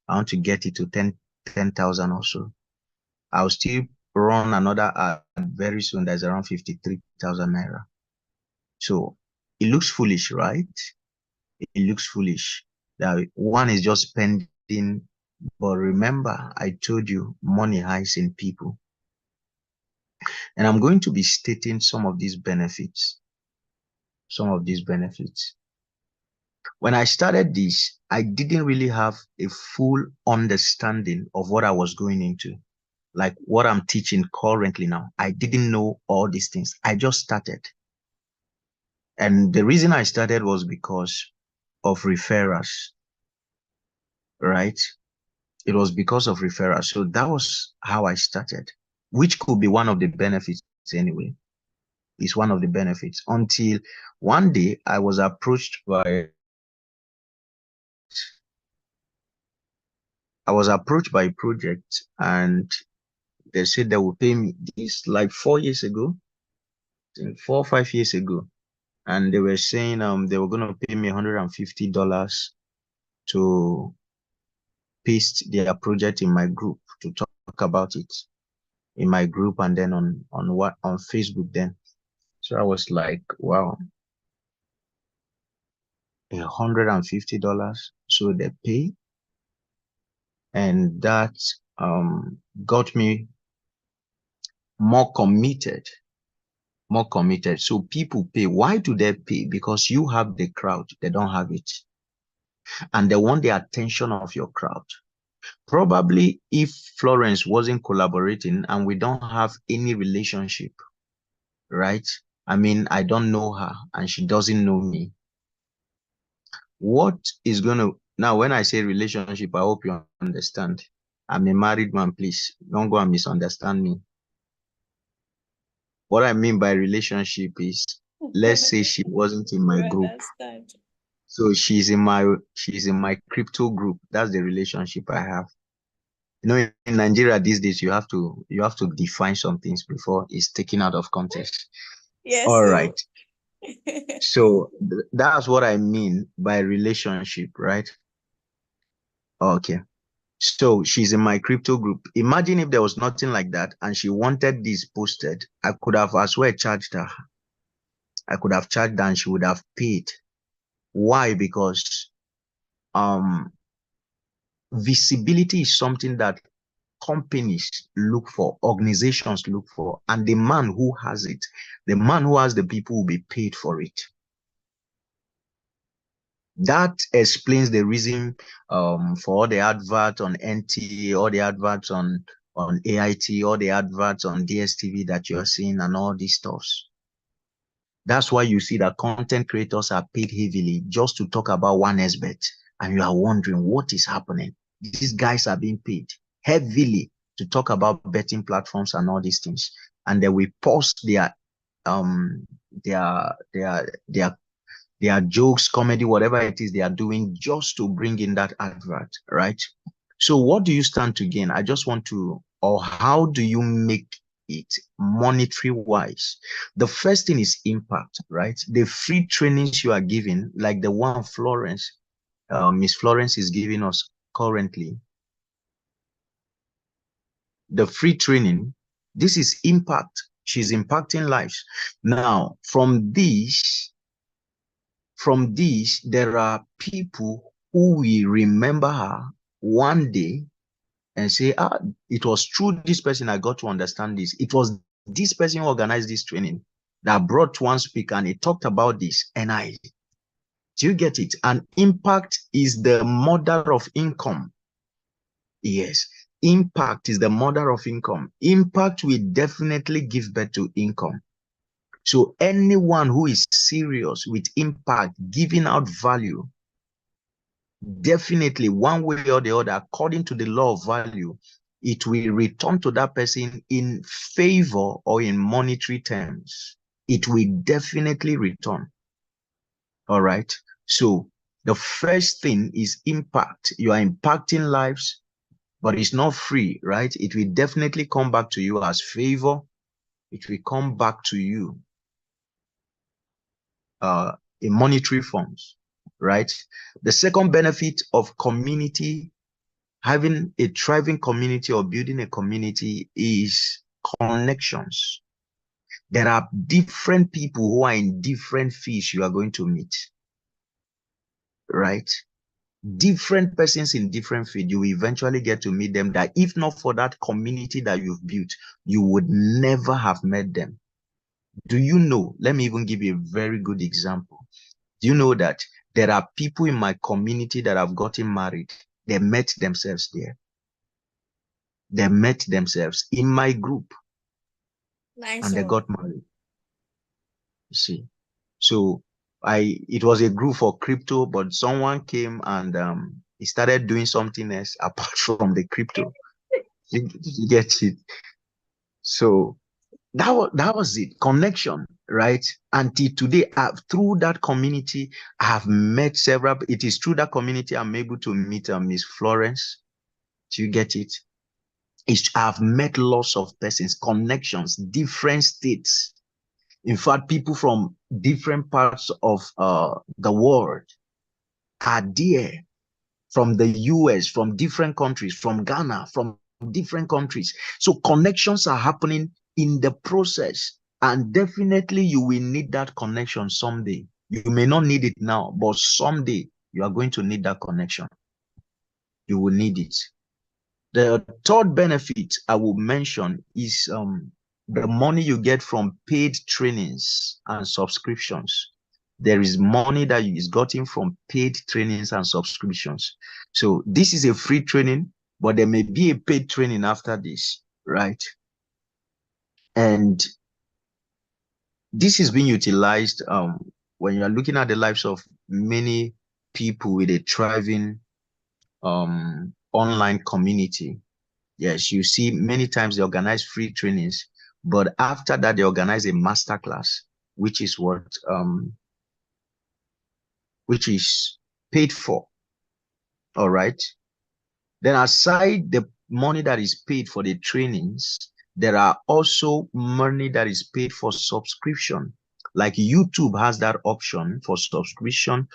I want to get it to 10,000 or so. I'll still run another ad very soon. That's around 53,000 naira. So it looks foolish, right? It looks foolish that one is just spending. But remember, I told you money hides in people. And I'm going to be stating some of these benefits. Some of these benefits. When I started this, I didn't really have a full understanding of what I was going into. Like what I'm teaching currently now. I didn't know all these things. I just started. And the reason I started was because of referrals, right? It was because of referrals. So that was how I started, which could be one of the benefits anyway. It's one of the benefits until one day I was approached by a project, and they said they will pay me this like 4 years ago, I think 4 or 5 years ago. And they were saying they were going to pay me $150 to paste their project in my group, to talk about it in my group and then on Facebook then. So I was like, wow, $150. So they pay. And that got me more committed. So people pay. Why do they pay? Because you have the crowd, they don't have it. And they want the attention of your crowd. Probably if Florence wasn't collaborating and we don't have any relationship, right? I mean, I don't know her and she doesn't know me. What is going to Now, when I say relationship, I hope you understand. I'm a married man, please. Don't go and misunderstand me. What I mean by relationship is, let's say she wasn't in my You group. understand. So she's in my crypto group. That's the relationship I have. You know, in Nigeria these days, you have to define some things before it's taken out of context. Yes. All So right. So that's what I mean by relationship, right? Okay. So she's in my crypto group. Imagine if there was nothing like that and she wanted this posted, I could have as well charged her. I could have charged her and she would have paid. Why? Because visibility is something that companies look for, organizations look for, and the man who has it, the man who has the people will be paid for it. That explains the reason for all the adverts on NT, all the adverts on AIT, all the adverts on DSTV that you're seeing and all these stuffs. That's why you see that content creators are paid heavily just to talk about 1xBet. And you are wondering what is happening. These guys are being paid heavily to talk about betting platforms and all these things. And then we post their jokes, comedy, whatever it is they are doing just to bring in that advert, right? So what do you stand to gain? I just want to, or how do you make it monetary wise? The first thing is impact, right? The free trainings you are giving, like the one Miss Florence is giving us currently, the free training, this is impact. She's impacting lives. Now, from this, there are people who will remember her one day and say, it was through this person I got to understand this. It was this person who organized this training that brought one speaker and he talked about this. And do you get it? And impact is the mother of income. Yes, impact is the mother of income. Impact will definitely give birth to income. So anyone who is serious with impact, giving out value, definitely one way or the other, according to the law of value, it will return to that person in favor or in monetary terms. It will definitely return. All right. So the first thing is impact. You are impacting lives, but it's not free, right? It will definitely come back to you as favor. It will come back to you in monetary forms, right? The second benefit of community, having a thriving community or building a community, is connections. There are different people who are in different fields you are going to meet, right? Different persons in different fields, you will eventually get to meet them that if not for that community that you've built, you would never have met them. Do you know? Let me even give you a very good example. Do you know that there are people in my community that have gotten married? They met themselves there. They met themselves in my group. Nice. And they got married. You see, so it was a group for crypto, but someone came and he started doing something else apart from the crypto. You get it? So that was it. Connection, right? Until today, through that community, I have met several. It is through that community I'm able to meet Miss Florence. Do you get it? I've met lots of persons, connections, different states. In fact, people from different parts of the world are there, from the US, from different countries, from Ghana, from different countries. So connections are happening in the process. And definitely you will need that connection someday. You may not need it now, but someday you are going to need that connection. You will need it. The third benefit I will mention is the money you get from paid trainings and subscriptions. There is money that is gotten from paid trainings and subscriptions. So this is a free training, but there may be a paid training after this, right? And this is being utilized when you are looking at the lives of many people with a thriving online community. Yes, you see many times they organize free trainings, but after that they organize a masterclass, which is which is paid for. All right. Then aside the money that is paid for the trainings, there are also money that is paid for subscription. Like YouTube has that option for subscription.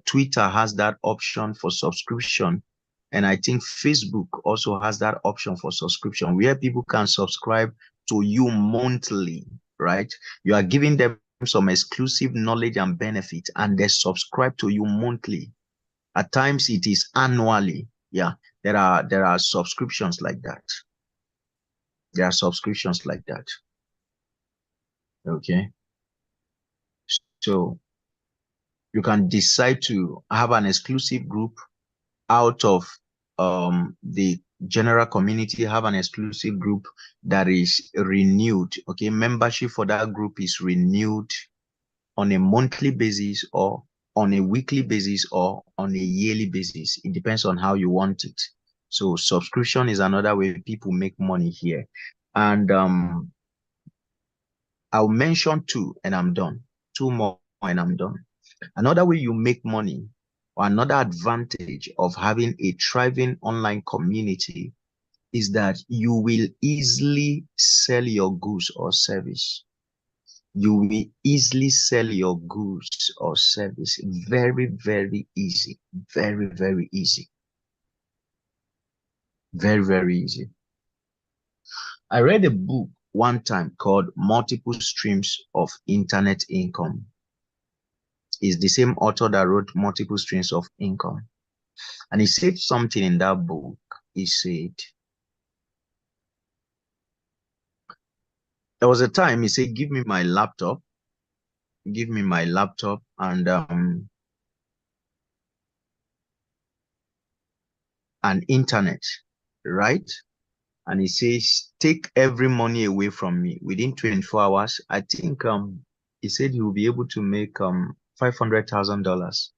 Twitter has that option for subscription. And I think Facebook also has that option for subscription, where people can subscribe to you monthly, right? You are giving them some exclusive knowledge and benefit, and they subscribe to you monthly. At times it is annually. Yeah, there are subscriptions like that. There are subscriptions like that. Okay. So you can decide to have an exclusive group out of the general community, have an exclusive group that is renewed. Okay, membership for that group is renewed on a monthly basis, or on a weekly basis, or on a yearly basis. It depends on how you want it. So subscription is another way people make money here. And I'll mention two and I'm done. Two more and I'm done. Another way you make money, or another advantage of having a thriving online community, is that you will easily sell your goods or service. You will easily sell your goods or service. Very, very easy. Very, very easy. Very, very easy. I read a book one time called Multiple Streams of Internet Income. It's the same author that wrote Multiple Streams of Income. And he said something in that book. He said, there was a time he said, give me my laptop. Give me my laptop and internet, right? And he says, take every money away from me within 24 hours. I think he said he will be able to make $500,000.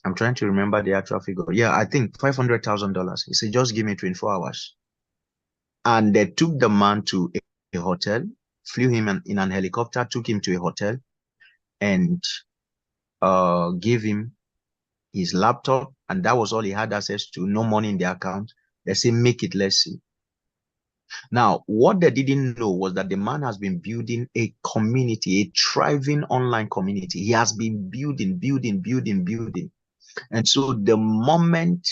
I'm trying to remember the actual figure. Yeah, I think $500,000. He said, just give me 24 hours. And they took the man to a hotel, flew him in an helicopter, took him to a hotel, and gave him his laptop. And that was all he had access to. No money in the account. They say, make it, let's see. Now, what they didn't know was that the man has been building a community, a thriving online community. He has been building. And so the moment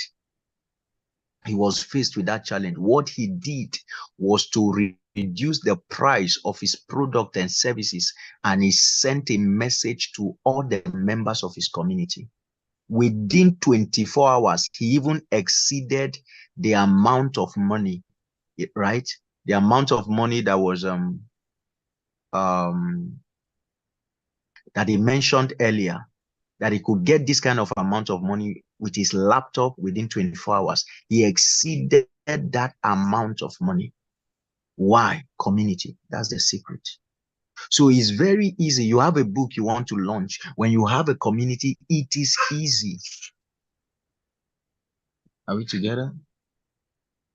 he was faced with that challenge, what he did was to reduce the price of his product and services, and he sent a message to all the members of his community. Within 24 hours, he even exceeded the amount of money, right? The amount of money that was that he mentioned earlier, that he could get this kind of amount of money with his laptop within 24 hours. He exceeded that amount of money. Why? Community. That's the secret. So it's very easy. You have a book you want to launch. When you have a community, it is easy. Are we together?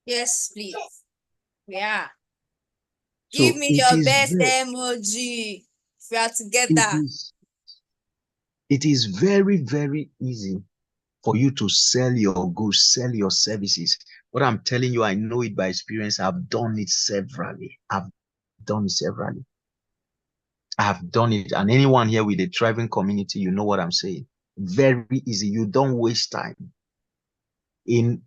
Yes, please. Yeah. So Give me your best emoji. We are together. It is very, very easy for you to sell your goods, sell your services. What I'm telling you, I know it by experience. I've done it severally. I have done it. And anyone here with a thriving community, you know what I'm saying. Very easy. You don't waste time. In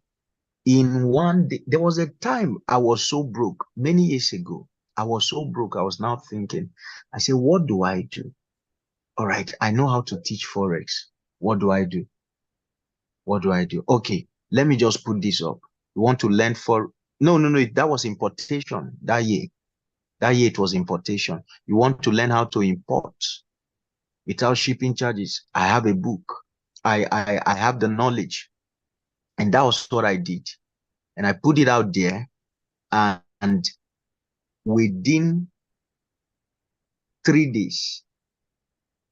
one day, there was a time I was so broke many years ago. I was so broke. I was now thinking, I said, what do I do? All right, I know how to teach Forex. What do I do? What do I do? Okay, let me just put this up. You want to learn no, that was importation that year. That year it was importation. You want to learn how to import without shipping charges. I have a book. I have the knowledge. And that was what I did. And I put it out there, and within 3 days,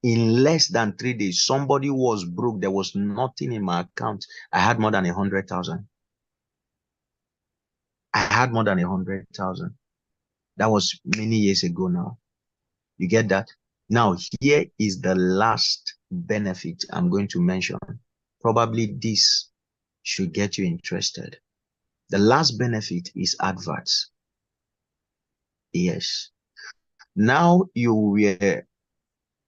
In less than 3 days, somebody was broke. There was nothing in my account. I had more than 100,000. I had more than 100,000. That was many years ago now. You get that? Now, here is the last benefit I'm going to mention. Probably this should get you interested. The last benefit is adverts. Yes. Now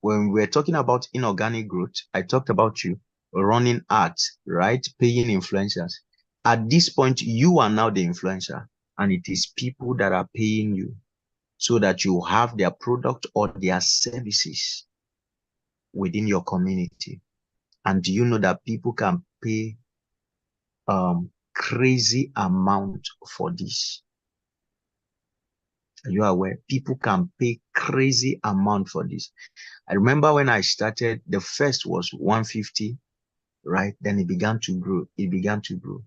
when we're talking about inorganic growth, I talked about you running ads, right? Paying influencers. At this point, you are now the influencer, and it is people that are paying you so that you have their product or their services within your community. And do you know that people can pay crazy amount for this? Are you aware? People can pay crazy amount for this. I remember when I started, the first was 150, right? Then it began to grow. It began to grow.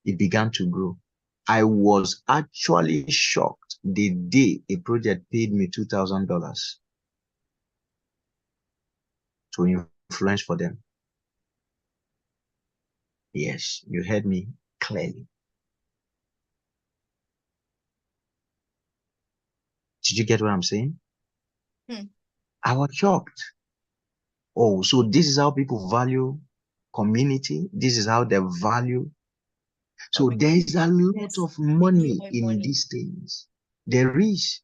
It began to grow. I was actually shocked the day a project paid me $2,000 to influence for them. Yes, you heard me clearly. Did you get what I'm saying? I was shocked. Oh, so this is how people value community. This is how they value. So there is a lot of money in these things. There is.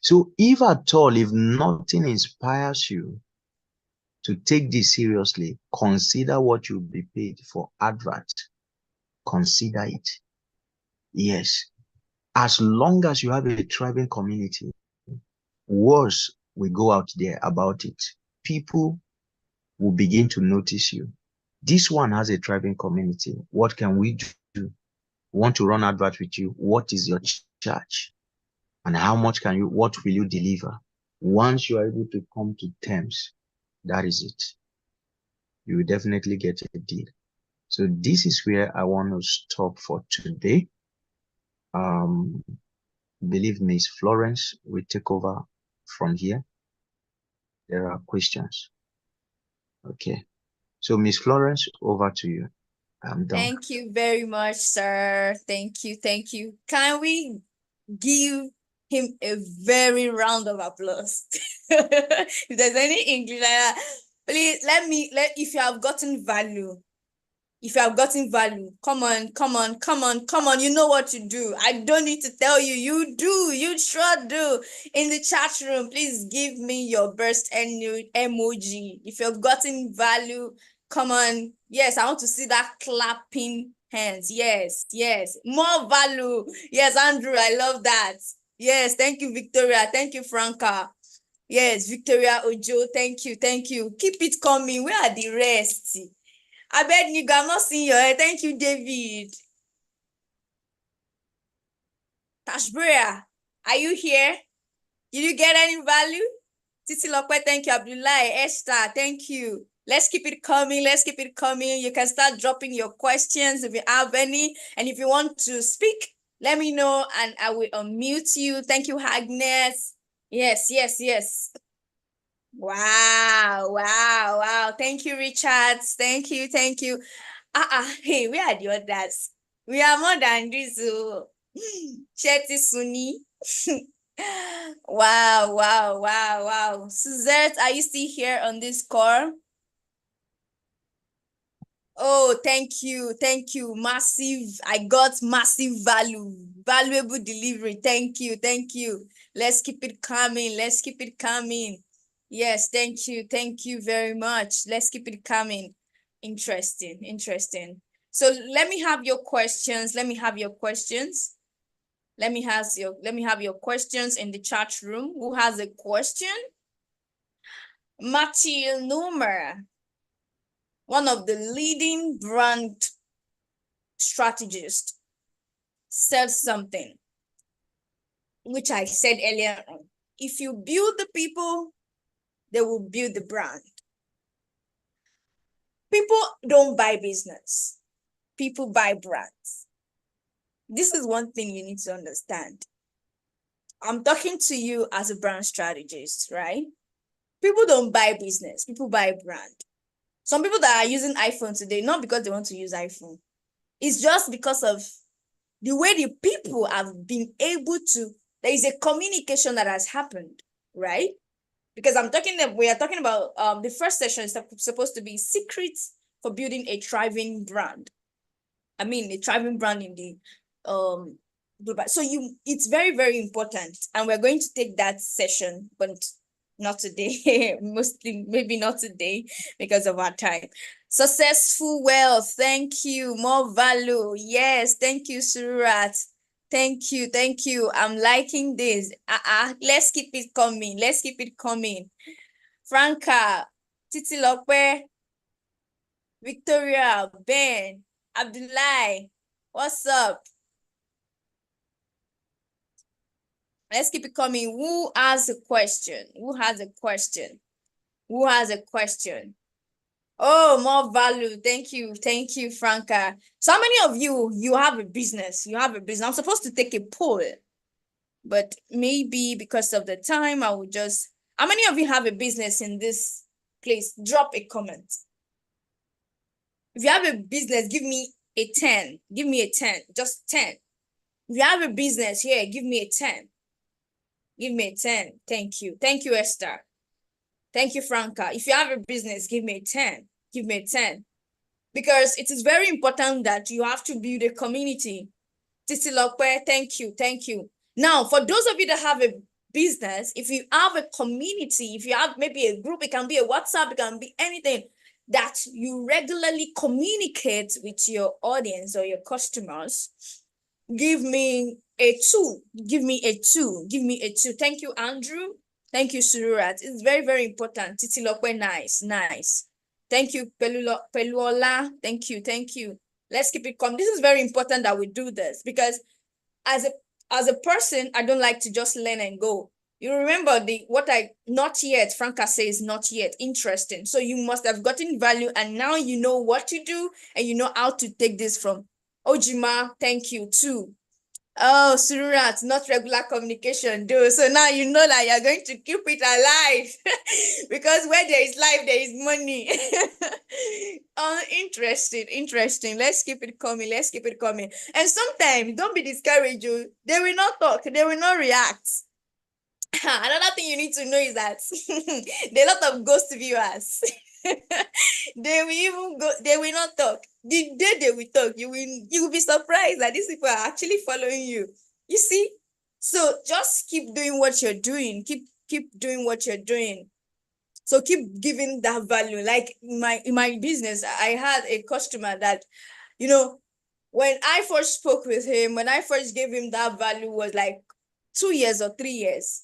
So if at all, if nothing inspires you to take this seriously, consider what you'll be paid for advert. Consider it. Yes. As long as you have a thriving community, words will go out there about it. People will begin to notice you. This one has a thriving community. What can we do? Want to run advert with you? What is your charge? And how much what will you deliver? Once you are able to come to terms, that is it. You will definitely get a deal. So this is where I want to stop for today. Believe Miss Florence will take over from here. There are questions. Okay. So Miss Florence, over to you. I'm done. Thank you very much, sir. Thank you. Thank you. Can we give him a very round of applause? If there's any English, please if you have gotten value, come on, you know what to do. I don't need to tell you, you sure do. In the chat room, please give me your burst emoji. If you've gotten value, come on. Yes, I want to see that clapping hands. Yes, more value. Yes, Andrew, I love that. Yes, thank you, Victoria. Thank you, Franca. Yes, Victoria Ojo, thank you. Keep it coming. Where are the rest? I bet you I'm not seeing your head. Thank you, David. Tashbrea, are you here? Did you get any value? Titi Lokwe, thank you. Abdullah, Esther, thank you. Let's keep it coming. You can start dropping your questions if you have any. And if you want to speak, let me know and I will unmute you. Thank you, Agnes. Yes. Wow. Thank you, Richard. Thank you. Hey, where are the others? We are more than this. Chetty Suni. Wow. Suzette, are you still here on this call? Oh, thank you. Massive. I got massive valuable delivery. Thank you. Let's keep it coming. Yes, thank you very much. Let's keep it coming. Interesting. So let me have your questions. Let me have your questions in the chat room. Who has a question? Matthew Numer, one of the leading brand strategists, said something which I said earlier on. If you build the people, they will build the brand. People don't buy business. People buy brands. This is one thing you need to understand. I'm talking to you as a brand strategist, right? People don't buy business, people buy brand. Some people that are using iPhone today, not because they want to use iPhone, it's just because of the way the people have been able to, there is a communication that has happened, right? Because we are talking about the first session is supposed to be secrets for building a thriving brand. I mean, a thriving brand in the global. So it's very, very important, and we're going to take that session, but not today. Mostly, maybe not today because of our time. Successful wealth. Thank you. More value. Yes. Thank you, Surat. Thank you. Thank you. I'm liking this. Let's keep it coming. Let's keep it coming. Franca, Titi Lokwe, Victoria, Ben, Abdullah, what's up? Let's keep it coming. Who has a question? Who has a question? Who has a question? Oh, more value. Thank you. Thank you, Franca. So many of you have a business. You have a business. I'm supposed to take a poll, but maybe because of the time, I will just, how many of you have a business in this place? Drop a comment. If you have a business, give me a 10. Give me a 10. Just 10. If you have a business here, give me a 10. Give me a 10. Thank you. Thank you, Esther. Thank you, Franca. If you have a business, give me a 10. Give me a 10. Because it is very important that you have to build a community. Titi Lokwe, thank you. Thank you. Now, for those of you that have a business, if you have a community, if you have maybe a group, it can be a WhatsApp, it can be anything that you regularly communicate with your audience or your customers, give me a 2. Give me a 2. Give me a 2. Thank you, Andrew. Thank you, Sururat. It's very, very important. Titi Lokwe, nice, nice. Thank you, Peluola. Thank you, thank you. Let's keep it coming. This is very important that we do this because as a person, I don't like to just learn and go. You remember not yet, Franca says not yet, interesting. So you must have gotten value and now you know what to do and you know how to take this from Ojima. Thank you too. Oh, Surat, not regular communication, though. So now you know that you're going to keep it alive because where there is life, there is money. Interesting, interesting. Let's keep it coming. Let's keep it coming. And sometimes don't be discouraged. They will not talk. They will not react. Another thing you need to know is that there are a lot of ghost viewers. They will even go, they will not talk. The day they will talk, you will be surprised that these people are actually following you. You see? So just keep doing what you're doing. Keep doing what you're doing. So keep giving that value. Like in my business, I had a customer that, when I first spoke with him, when I first gave him that value was like 2 years or 3 years.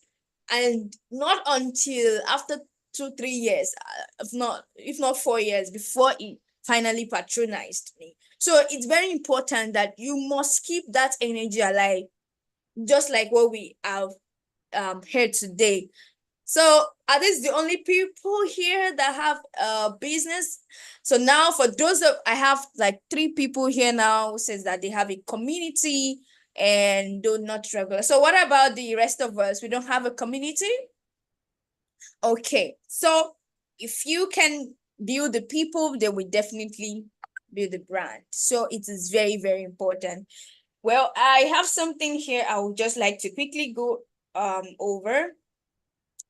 And not until after 2-3 years, if not 4 years, before he finally patronized me. So it's very important that you must keep that energy alive, just like what we have heard today. So are these the only people here that have a business? So now for those I have like 3 people here now who says that they have a community and do not regular. So what about the rest of us? We don't have a community? Okay, so if you can build the people, they will definitely build the brand. So it is very, very important. Well, I have something here I would just like to quickly go over.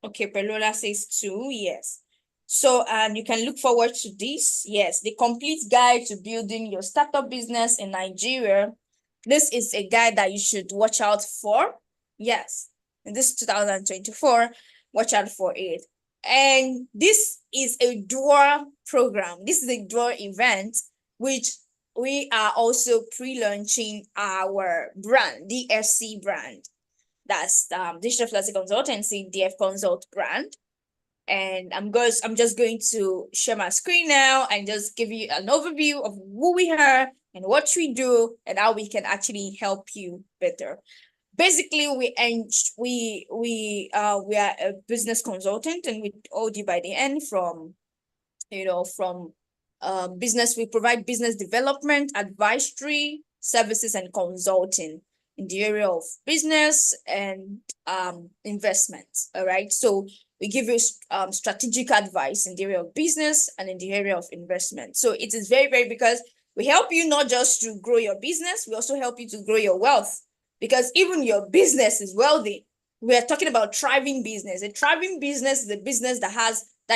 Okay, Pelola says 2, yes. So you can look forward to this. Yes, the complete guide to building your startup business in Nigeria. This is a guide that you should watch out for. Yes, in this 2024, watch out for it. And this is a DOOR program. This is a DOOR event, which we are also pre-launching our brand, DFC brand. That's Digital Flexi Consultancy, DF Consult brand. And I'm just going to share my screen now and just give you an overview of who we are and what we do and how we can actually help you better. Basically, we are a business consultant, and we told you by the end from business. We provide business development, advisory services, and consulting. in the area of business and investments. All right. So we give you strategic advice in the area of business and in the area of investment. So it is very, very, because we help you not just to grow your business, we also help you to grow your wealth, because even your business is wealthy. We are talking about thriving business. A thriving business is a business that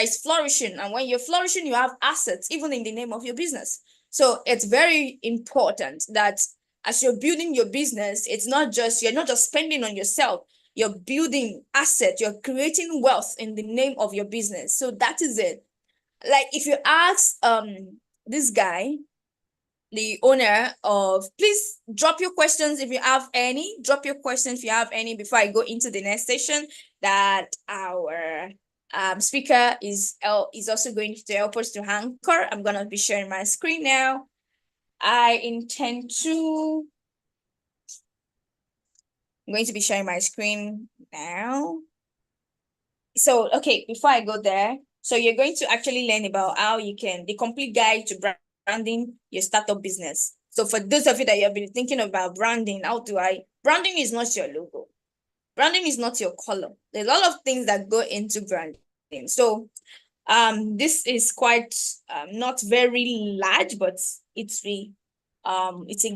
is flourishing. And when you're flourishing, you have assets, even in the name of your business. So it's very important that as you're building your business, you're not just spending on yourself. You're building assets, you're creating wealth in the name of your business. So that is it. Like if you ask this guy, the owner of, please drop your questions if you have any. Drop your questions if you have any before I go into the next session that our speaker is also going to help us to anchor. I'm going to be sharing my screen now. I'm going to be sharing my screen now. So, okay, before I go there, so you're going to actually learn about how you can, the complete guide to branding your startup business. So for those of you that have been thinking about branding, branding is not your logo. Branding is not your color. There's a lot of things that go into branding. So this is quite not very large, but it's a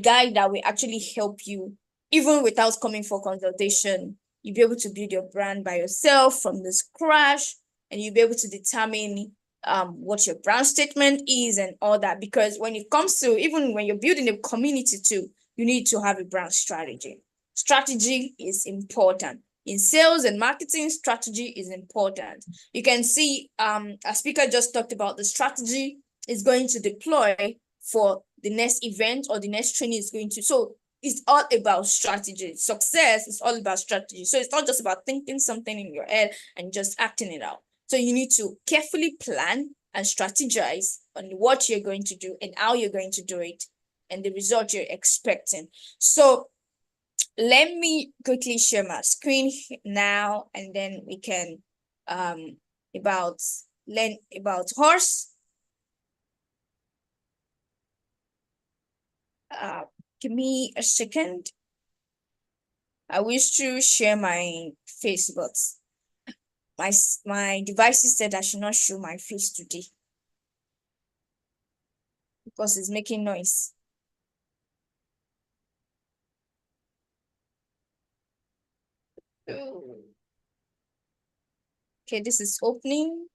guide that will actually help you even without coming for consultation. You'll be able to build your brand by yourself from the scratch, and you'll be able to determine what your brand statement is and all that. Because when it comes to, even when you're building a community too, you need to have a brand strategy. Strategy is important. In sales and marketing, strategy is important. You can see a speaker just talked about the strategy is going to deploy for the next event or the next training is going to. So it's all about strategy. Success is all about strategy. So it's not just about thinking something in your head and just acting it out. So you need to carefully plan and strategize on what you're going to do and how you're going to do it and the result you're expecting. So let me quickly share my screen now, and then we can learn about horse. Give me a second. I wish to share my face, but my device said I should not show my face today because it's making noise. Okay, this is opening.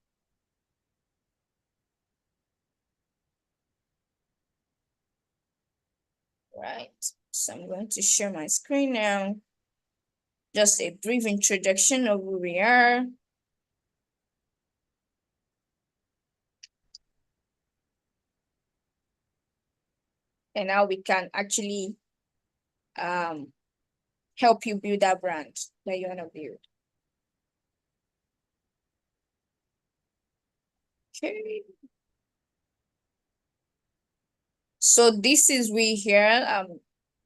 Right, so I'm going to share my screen now. Just a brief introduction of who we are. And how we can actually help you build that brand that you want to build. Okay. So this is we here.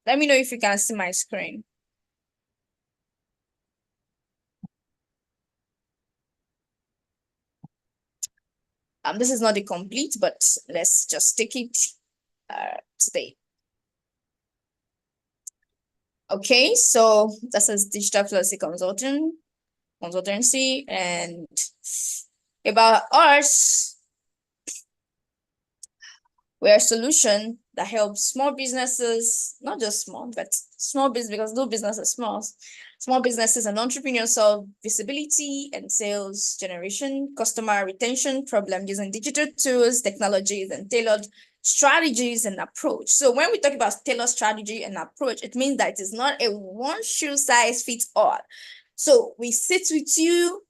Let me know if you can see my screen. This is not the complete, but let's just take it today. Okay, so this is Digital Fluency Consultancy, and about us, we're a solution that helps small businesses, not just small, but small business, because no business is small. Small businesses and entrepreneurs solve visibility and sales generation, customer retention problem using digital tools, technologies, and tailored strategies and approach. So when we talk about tailored strategy and approach, it means that it is not a one shoe size fits all. So we sit with you.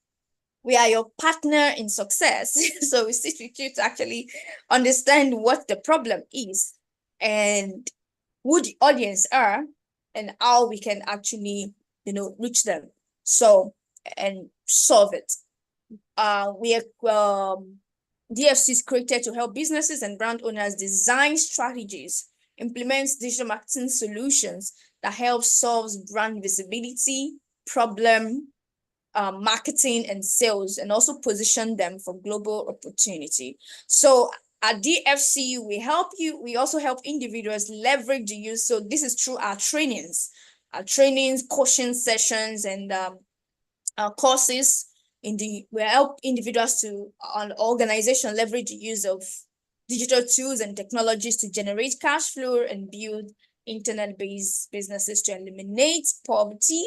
We are your partner in success. So we sit with you to actually understand what the problem is and who the audience are and how we can actually, reach them. So, and solve it. DFC is created to help businesses and brand owners design strategies, implement digital marketing solutions that help solve brand visibility, problem, marketing and sales, and also position them for global opportunity. So at DFC, we also help individuals leverage the use. So this is through our trainings. trainings, coaching sessions, and courses. We help individuals to an organization leverage the use of digital tools and technologies to generate cash flow and build internet-based businesses to eliminate poverty,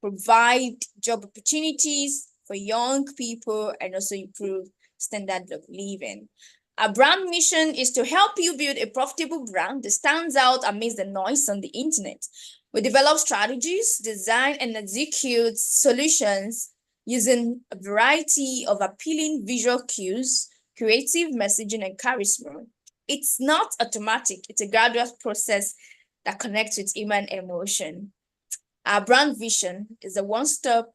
provide job opportunities for young people, and also improve standard of living. Our brand mission is to help you build a profitable brand that stands out amidst the noise on the internet. We develop strategies, design, and execute solutions using a variety of appealing visual cues, creative messaging, and charisma. It's not automatic, it's a gradual process that connects with human emotion. Our brand vision is a one-stop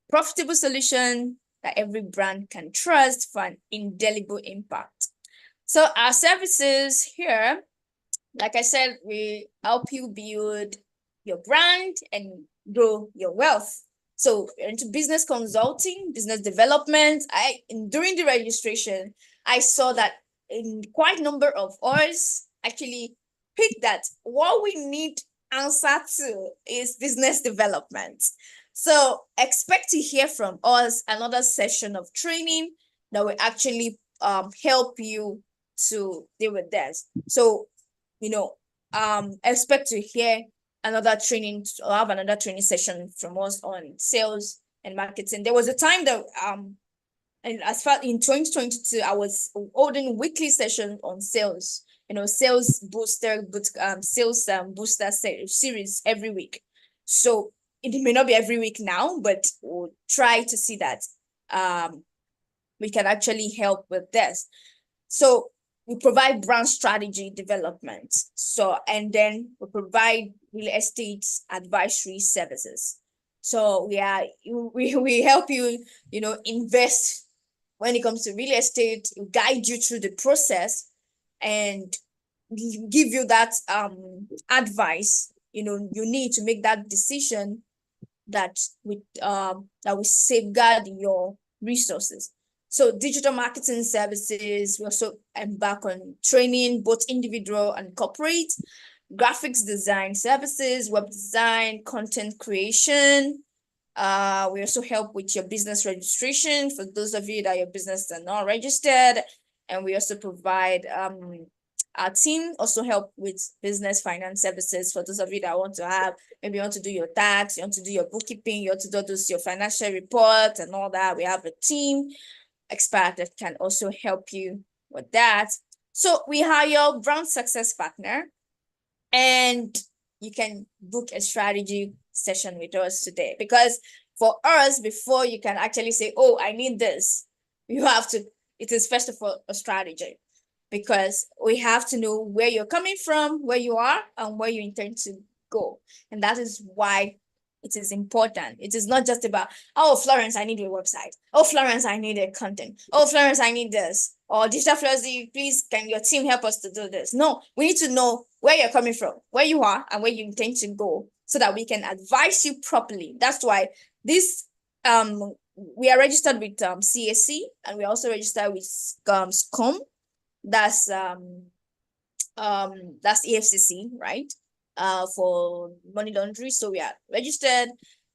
profitable solution that every brand can trust for an indelible impact. So our services here, like I said, we help you build your brand and grow your wealth. So into business consulting, business development. During the registration, I saw that in quite a number of us actually picked that what we need answer to is business development. So expect to hear from us another session of training that will actually help you to deal with this. So, expect to hear another training, or have another training session from us on sales and marketing. There was a time that and as far in 2022, I was holding weekly sessions on sales, sales booster, booster series every week. So it may not be every week now, but we'll try to see that we can actually help with this. So we provide brand strategy development. And then we provide real estate advisory services. So we help you, invest when it comes to real estate, guide you through the process, and give you that advice you need to make that decision that will safeguard your resources. So digital marketing services, we also embark on training, both individual and corporate, graphics design services, web design, content creation. We also help with your business registration for those of you that your business are not registered. And we also provide, our team also help with business finance services for those of you that maybe you want to do your tax, you want to do your bookkeeping, you want to do your financial report and all that. We have a team expert that can also help you with that. So we are your brand success partner, and you can book a strategy session with us today, because for us, before you can actually say, oh, I need this, it is first of all a strategy, because we have to know where you're coming from, where you are, and where you intend to go. And that is why it is important. It is not just about, oh, Florence, I need your website. Oh, Florence, I need a content. Oh, Florence, I need this. Or Digital Floresy, please, can your team help us to do this? No, we need to know where you're coming from, where you are, and where you intend to go, so that we can advise you properly. That's why we are registered with CAC, and we also registered with SCOM. That's EFCC, right? For money laundering. So we are registered.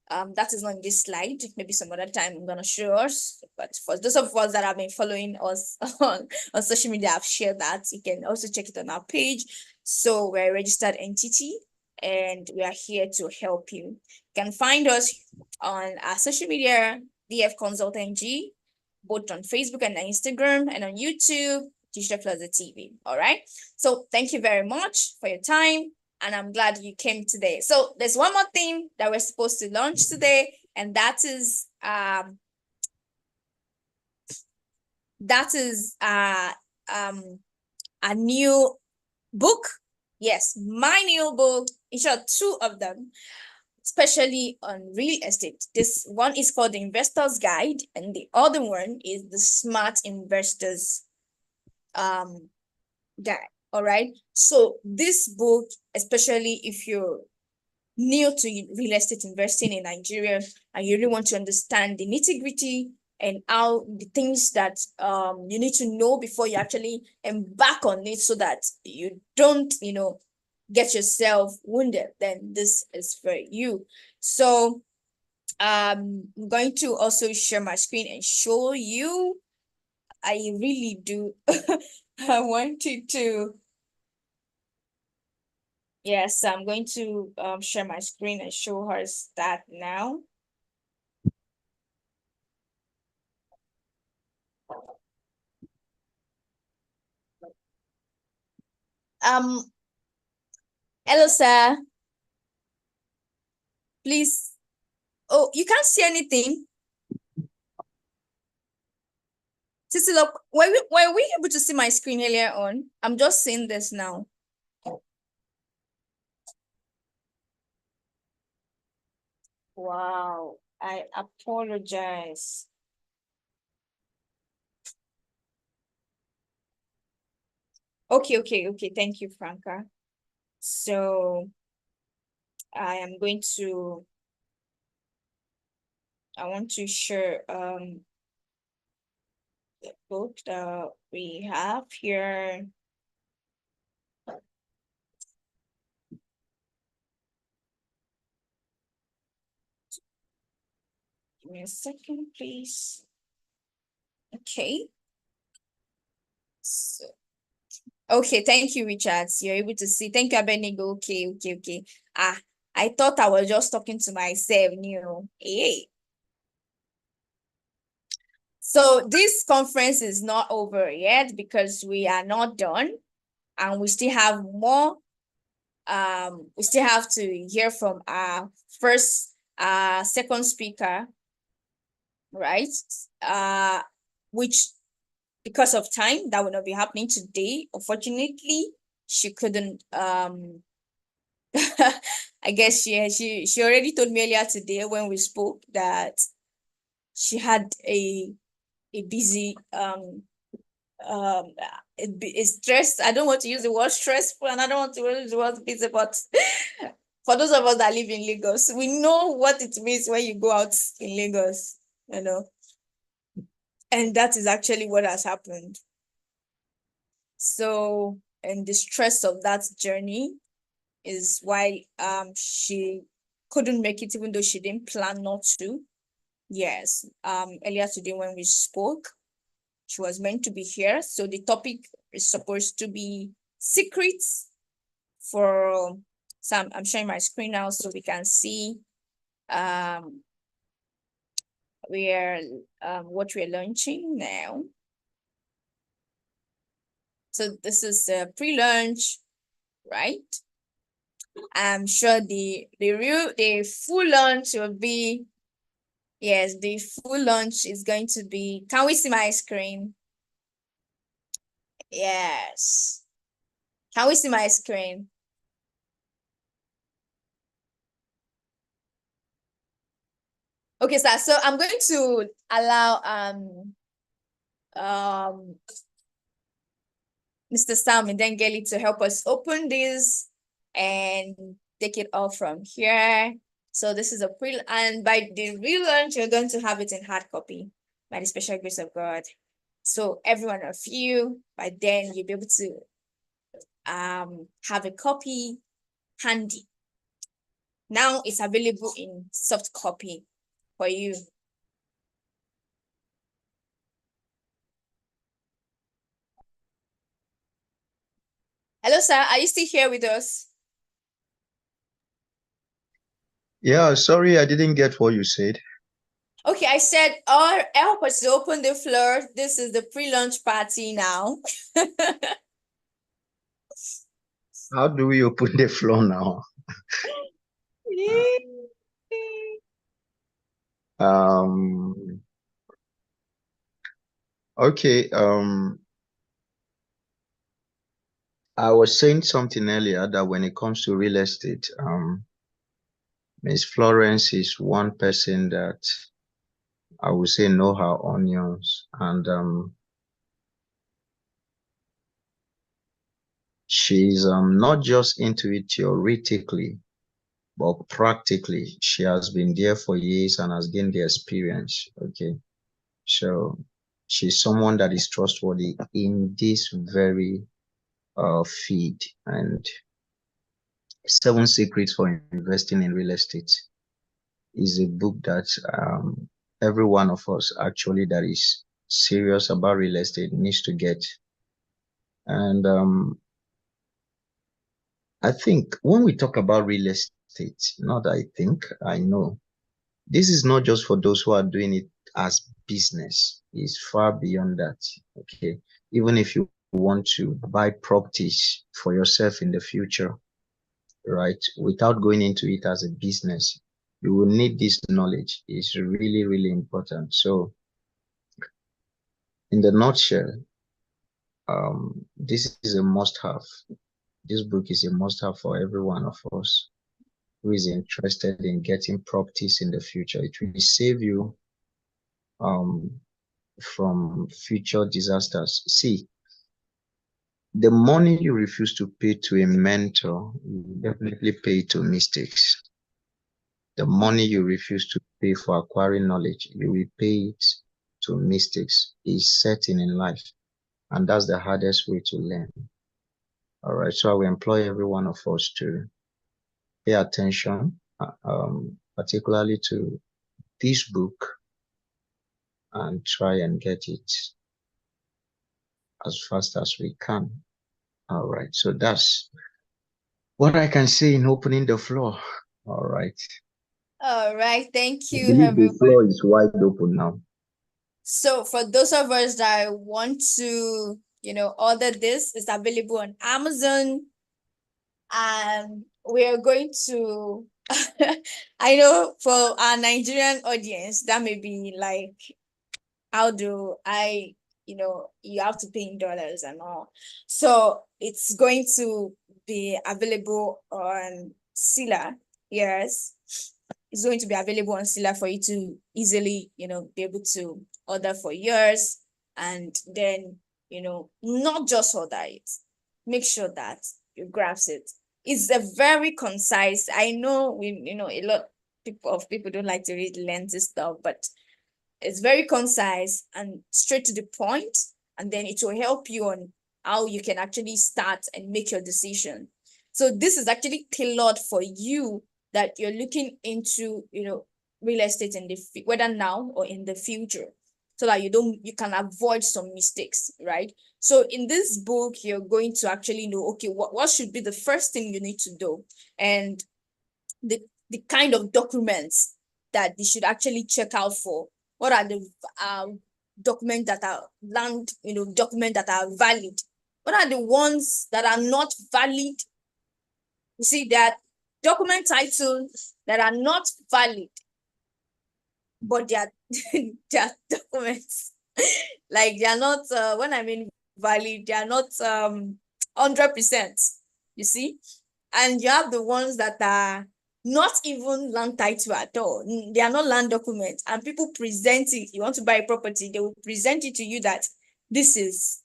That is not in this slide. Maybe some other time I'm gonna show us. But for those of us that have been following us on social media, I've shared that. You can also check it on our page. So we're a registered entity, and we are here to help you. You can find us on our social media, DF Consultant G, both on Facebook and Instagram, and on YouTube, Digital Floresy TV. All right. So thank you very much for your time, and I'm glad you came today. So there's one more thing that we're supposed to launch today, and that is a new book. Yes, my new book. In short, two of them, especially on real estate. This one is called The Investor's Guide, and the other one is The Smart Investor's Guide. All right. So this book, especially if you're new to real estate investing in Nigeria and you really want to understand the nitty-gritty and how the things that you need to know before you actually embark on it, so that you don't get yourself wounded, then this is for you. So I'm going to also share my screen and show you. I really do. I wanted to. Yes, I'm going to share my screen and show her that now. Um, hello, sir. Please. Oh, you can't see anything. Cicelo, were we able to see my screen earlier on? I'm just seeing this now. Wow, I apologize. Okay. Thank you, Franca. So I am going to, I want to share the book that we have here. Give me a second, please. Okay. So, okay, thank you, Richard. You're able to see. Thank you, Abednego. Okay. Ah, I thought I was just talking to myself, Hey. So this conference is not over yet because we are not done and we still have more. We still have to hear from our second speaker, right? Which because of time, that will not be happening today. Unfortunately, she couldn't I guess she already told me earlier today when we spoke that she had a busy it's stressed. I don't want to use the word stressful and I don't want to use the word busy, but for those of us that live in Lagos, we know what it means when you go out in Lagos, and that is actually what has happened. So, and the stress of that journey is why she couldn't make it, even though she didn't plan not to. Yes, earlier today when we spoke, she was meant to be here. So the topic is supposed to be secrets for some. I'm sharing my screen now so we can see what we're launching now. So this is the pre-launch, right? I'm sure the full launch will be, yes, the full launch is going to be, can we see my screen? Yes. Can we see my screen? Okay, sir. So I'm going to allow Mr. Sam and Dengeli to help us open this and take it off from here. So this is a pre, and by the relaunch, you're going to have it in hard copy by the special grace of God. So every one of you, by then you'll be able to have a copy handy. Now it's available in soft copy for you. Hello, sir. Are you still here with us? Yeah, sorry, I didn't get what you said. Okay, I said, help us to open the floor. This is the pre-launch party now. How do we open the floor now? Okay, I was saying something earlier that when it comes to real estate, Miss Florence is one person that I would say know her onions, and she's not just into it theoretically, but practically. She has been there for years and has gained the experience. Okay, so she's someone that is trustworthy in this very field, and 7 Secrets for Investing in Real Estate is a book that every one of us actually that is serious about real estate needs to get. And I think when we talk about real estate, not I think, I know, this is not just for those who are doing it as business. It's far beyond that. Okay. Even if you want to buy properties for yourself in the future, right, without going into it as a business, you will need this knowledge. It's really, really important. So in the nutshell, this is a must-have. This book is a must-have for every one of us who is interested in getting properties in the future. It will save you from future disasters. See, the money you refuse to pay to a mentor, you definitely pay to mistakes. The money you refuse to pay for acquiring knowledge, you will pay it to mistakes. Is certain in life, and that's the hardest way to learn. All right, so I will employ every one of us to pay attention, particularly to this book, and try and get it as fast as we can. All right, so that's what I can say in opening the floor. All right. All right, thank I you, believe the everyone. floor is wide open now. So for those of us that want to, order this, it's available on Amazon. And we are going to, I know for our Nigerian audience, that may be like, how do I, you have to pay in dollars and all. So it's going to be available on Sila. Yes. It's going to be available on Sila for you to easily, be able to order for yours. And then, not just order it. Make sure that you grasp it. It's a very concise. I know a lot of people don't like to read lengthy stuff, but it's very concise and straight to the point, and then it will help you on how you can actually start and make your decision. So this is actually tailored for you that you're looking into, real estate in the whether now or in the future, so that you can avoid some mistakes, right? So in this book, you're going to actually know, okay, what should be the first thing you need to do, and the kind of documents that you should actually check out for. What are the documents that are documents that are valid? What are the ones that are not valid? You see, that document titles that are not valid, but they are they are documents. Like they are not when I mean valid, they are not 100%. You see, and you have the ones that are not even land title at all. They are not land documents, and people present it. You want to buy a property, they will present it to you that this is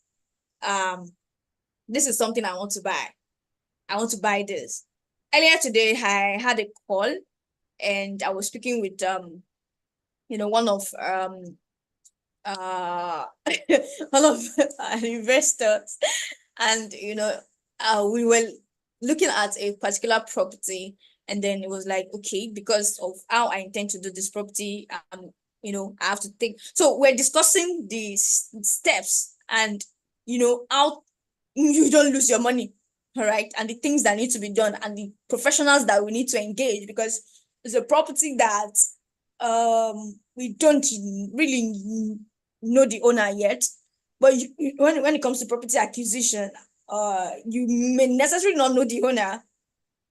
something I want to buy. I want to buy this. Earlier today, I had a call, and I was speaking with one of one of investors, and we were looking at a particular property, and then it was like, okay, because of how I intend to do this property, I have to think. So we're discussing the steps and how you don't lose your money, all right, and the things that need to be done and the professionals that we need to engage, because it's a property that we don't really know the owner yet. But when it comes to property acquisition, you may necessarily not know the owner,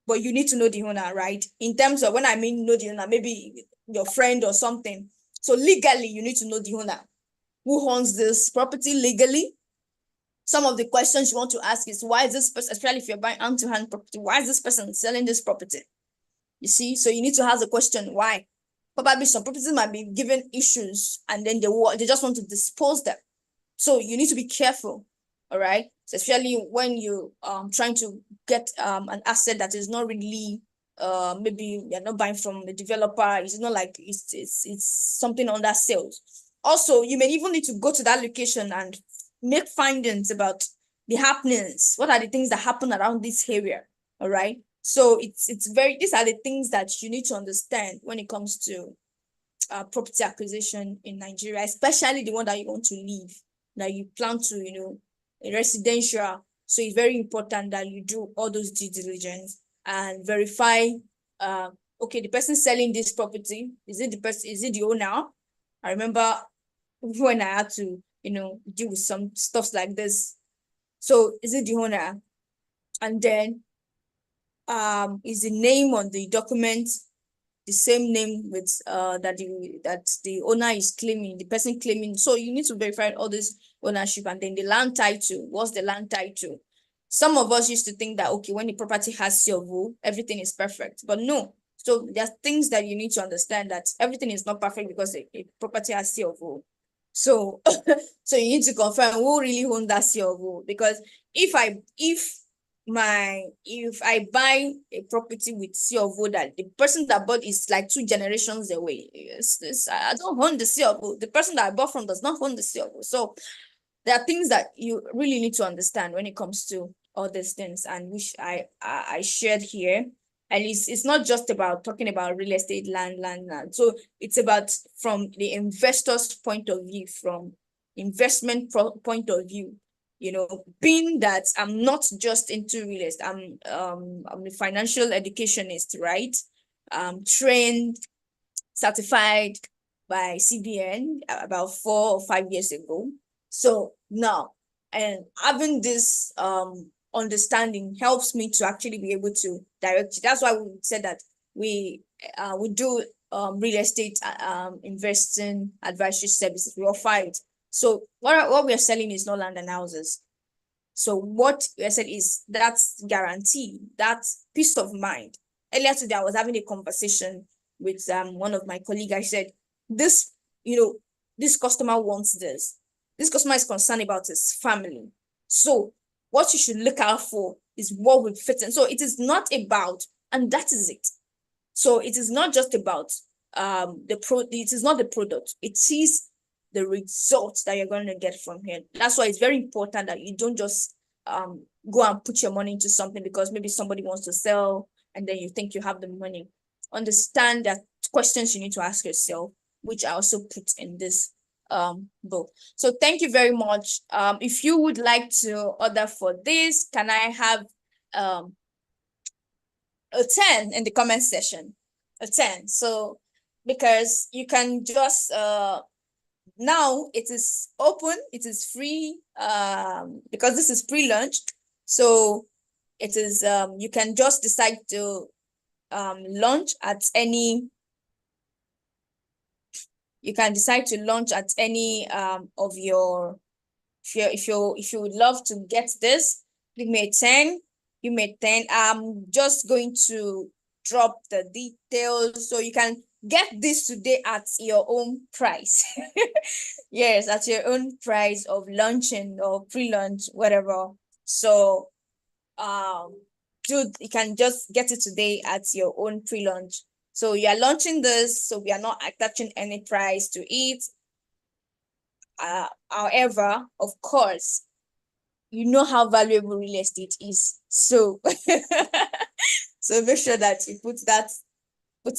but you need to know the owner, right? In terms of, when I mean know the owner, maybe your friend or something. So legally, you need to know the owner. Who owns this property legally? Some of the questions you want to ask is, why is this person, especially if you're buying hand-to-hand property, why is this person selling this property? You see, so you need to ask the question, why? Probably some properties might be given issues, and then they just want to dispose them. So you need to be careful, all right? So especially when you trying to get an asset that is not really maybe you're not buying from the developer. It's not like it's something under sales. Also, you may even need to go to that location and make findings about the happenings. What are the things that happen around this area? All right. So these are the things that you need to understand when it comes to property acquisition in Nigeria, especially the one that you want to live, that you plan to, a residential. So it's very important that you do all those due diligence and verify, okay, the person selling this property, is it the owner? I remember when I had to, deal with some stuff like this. So is it the owner? And then is the name on the document the same name with that the owner is claiming, the person claiming. So you need to verify all this ownership, and then the land title. What's the land title? Some of us used to think that, okay, when the property has C of O, everything is perfect, but no. So there are things that you need to understand, that everything is not perfect because a property has C of O. So so you need to confirm who really owns that C of O, because if I buy a property with C of O, that the person that bought is like 2 generations away, I don't own the C of O. The person that I bought from does not own the C of O. So there are things that you really need to understand when it comes to all these things, and which I shared here. And it's not just about talking about real estate, land. So it's about from the investor's point of view, from investment point of view. Being that I'm not just into real estate, I'm a financial educationist, right? Trained, certified by CBN about 4 or 5 years ago. So now, and having this understanding helps me to actually be able to direct you. That's why we said that we do real estate investing advisory services. We offer it. So what we are selling is not land and houses. So what I said is that's guarantee, that's peace of mind. Earlier today, I was having a conversation with one of my colleagues. I said, this, this customer wants this. This customer is concerned about his family. So what you should look out for is what will fit in. So it is not about, and that is it. So it is not just about it is not the product, it is the results that you're going to get from here. That's why it's very important that you don't just go and put your money into something because maybe somebody wants to sell and then you think you have the money. Understand that questions you need to ask yourself, which I also put in this book. So thank you very much. If you would like to order for this, can I have a 10 in the comment section? A 10. So because you can just now it is open, it is free, because this is pre-launch. So it is you can just decide to launch at any, you can decide to launch at any of your, if you would love to get this, give me a 10. You made 10. I'm just going to drop the details so you can get this today at your own price. Yes, at your own price of launching or pre-launch, whatever. So you can just get it today at your own pre-launch. So you are launching this, so we are not attaching any price to it. However, of course, you know how valuable real estate is. So so make sure that you put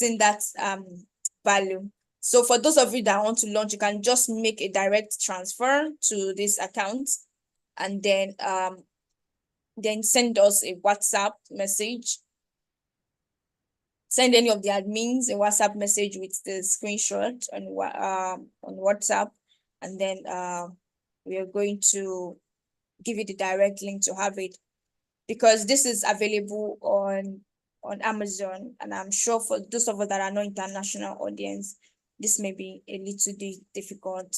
in that value. So for those of you that want to launch, you can just make a direct transfer to this account and then send us a WhatsApp message. Send any of the admins a WhatsApp message with the screenshot on WhatsApp, and then we are going to give you the direct link to have it, because this is available on Amazon, and I'm sure for those of us that are not international audience, this may be a little bit difficult.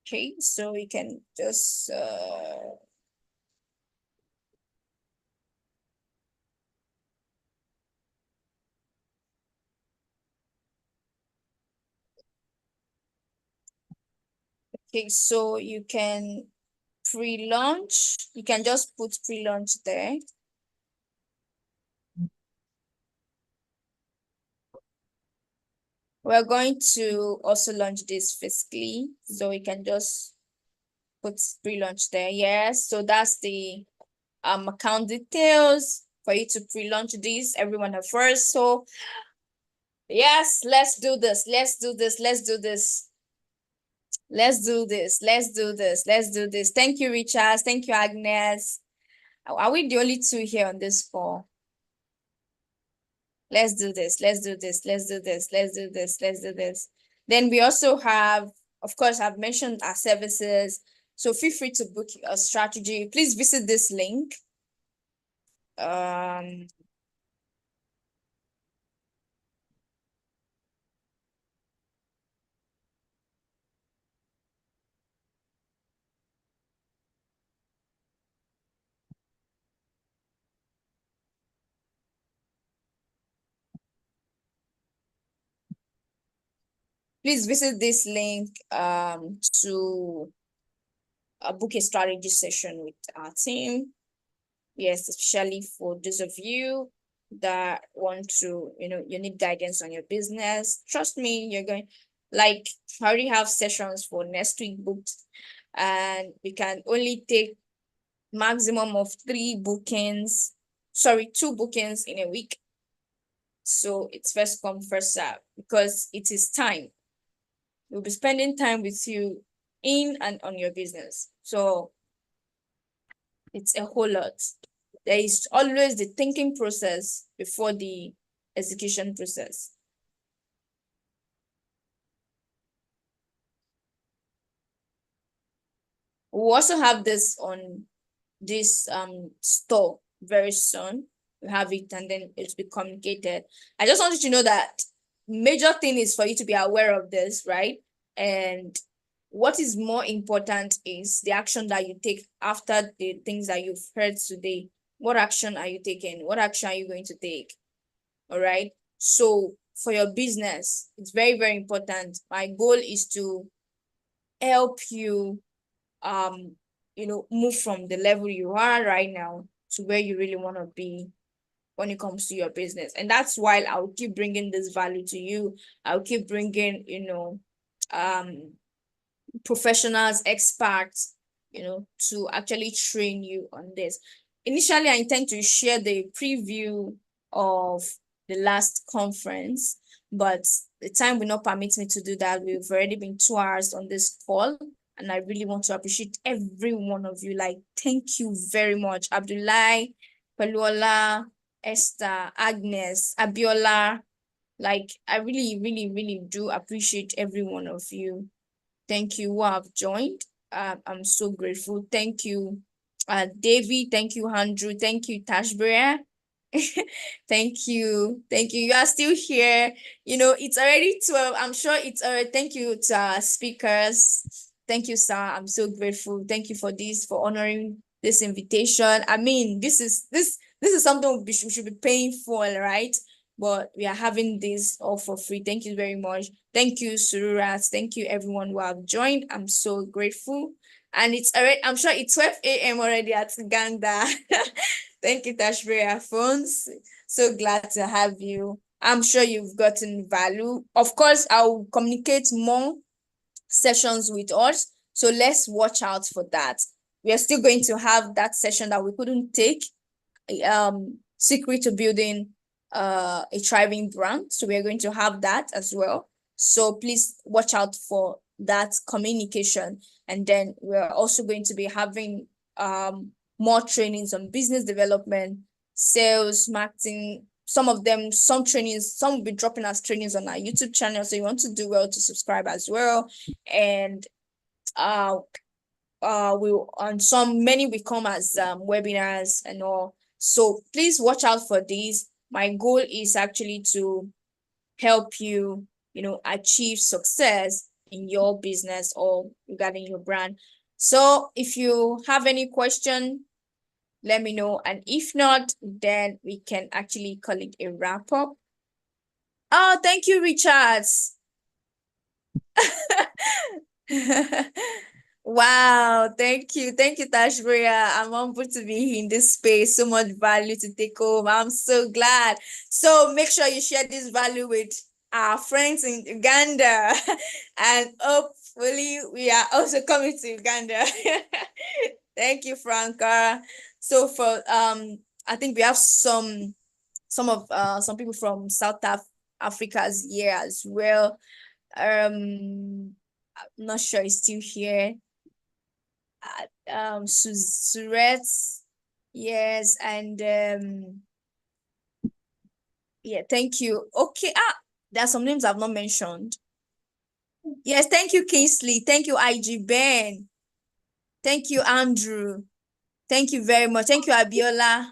Okay, so we can just okay, so you can pre-launch, you can just put pre-launch there. We're going to also launch this physically, so we can just put pre-launch there. Yes, so that's the account details for you to pre-launch this, everyone at first. So yes, let's do this. Let's do this. Let's do this. Let's do this. Let's do this. Let's do this. Thank you, Richard. Thank you, Agnes. Are we the only two here on this call? Let's do this. Let's do this. Let's do this. Let's do this. Let's do this. Then we also have, of course, I've mentioned our services. So feel free to book a strategy. Please visit this link. Please visit this link to book a strategy session with our team. Yes, especially for those of you that want to, you need guidance on your business. Trust me, you're going, like, I already have sessions for next week booked, and we can only take maximum of 2 bookings in a week. So it's first come, first serve, because it is time. We'll be spending time with you in and on your business. So it's a whole lot. There is always the thinking process before the execution process. We'll also have this on this store very soon. We have it, and then it's be communicated. I just want you to know that major thing is for you to be aware of this, right? And what is more important is the action that you take after the things that you've heard today. What action are you taking? What action are you going to take? All right. So for your business, it's very, very important. My goal is to help you move from the level you are right now to where you really want to be when it comes to your business. And that's why I'll keep bringing this value to you. I'll keep bringing, professionals, experts, to actually train you on this. Initially, I intend to share the preview of the last conference, but the time will not permit me to do that. We've already been 2 hours on this call, and I really want to appreciate every one of you. Like, thank you very much. Abdullah, Paluola, Esther, Agnes, Abiola. Like, I really, really, really do appreciate every one of you. Thank you who have joined. I'm so grateful. Thank you, David. Thank you, Andrew. Thank you, Tashbria. Thank you. Thank you. You are still here. It's already 12. I'm sure it's already. Thank you to our speakers. Thank you, sir. I'm so grateful. Thank you for honoring this invitation. I mean, this is something we should be paying for, right? But we are having this all for free. Thank you very much. Thank you, Sururat. Thank you, everyone who have joined. I'm so grateful. And it's already, I'm sure it's 12 a.m. already at Uganda. Thank you, Tashbria Phones. So glad to have you. I'm sure you've gotten value. Of course, I'll communicate more sessions with us. So let's watch out for that. We are still going to have that session that we couldn't take, secret to building a thriving brand. So we're going to have that as well. So please watch out for that communication. And then we're also going to be having more trainings on business development, sales, marketing. Some trainings, some will be dropping as trainings on our YouTube channel. So you want to do well to subscribe as well. And many will come as webinars and all. So please watch out for these. My goal is actually to help you, achieve success in your business or regarding your brand. So if you have any question, let me know. And if not, then we can actually call it a wrap up. Oh, thank you, Richards. Wow, thank you. Thank you, Tashbria. I'm humbled to be in this space. So much value to take home. I'm so glad. So make sure you share this value with our friends in Uganda and hope hopefully we are also coming to Uganda. Thank you, Franca. So for I think we have some people from Africa's here as well. I'm not sure it's still here. Surette, yes, and yeah, thank you. Okay, there are some names I've not mentioned. Yes, thank you, Kingsley. Thank you, IG Ben. Thank you, Andrew. Thank you very much. Thank you, Abiola.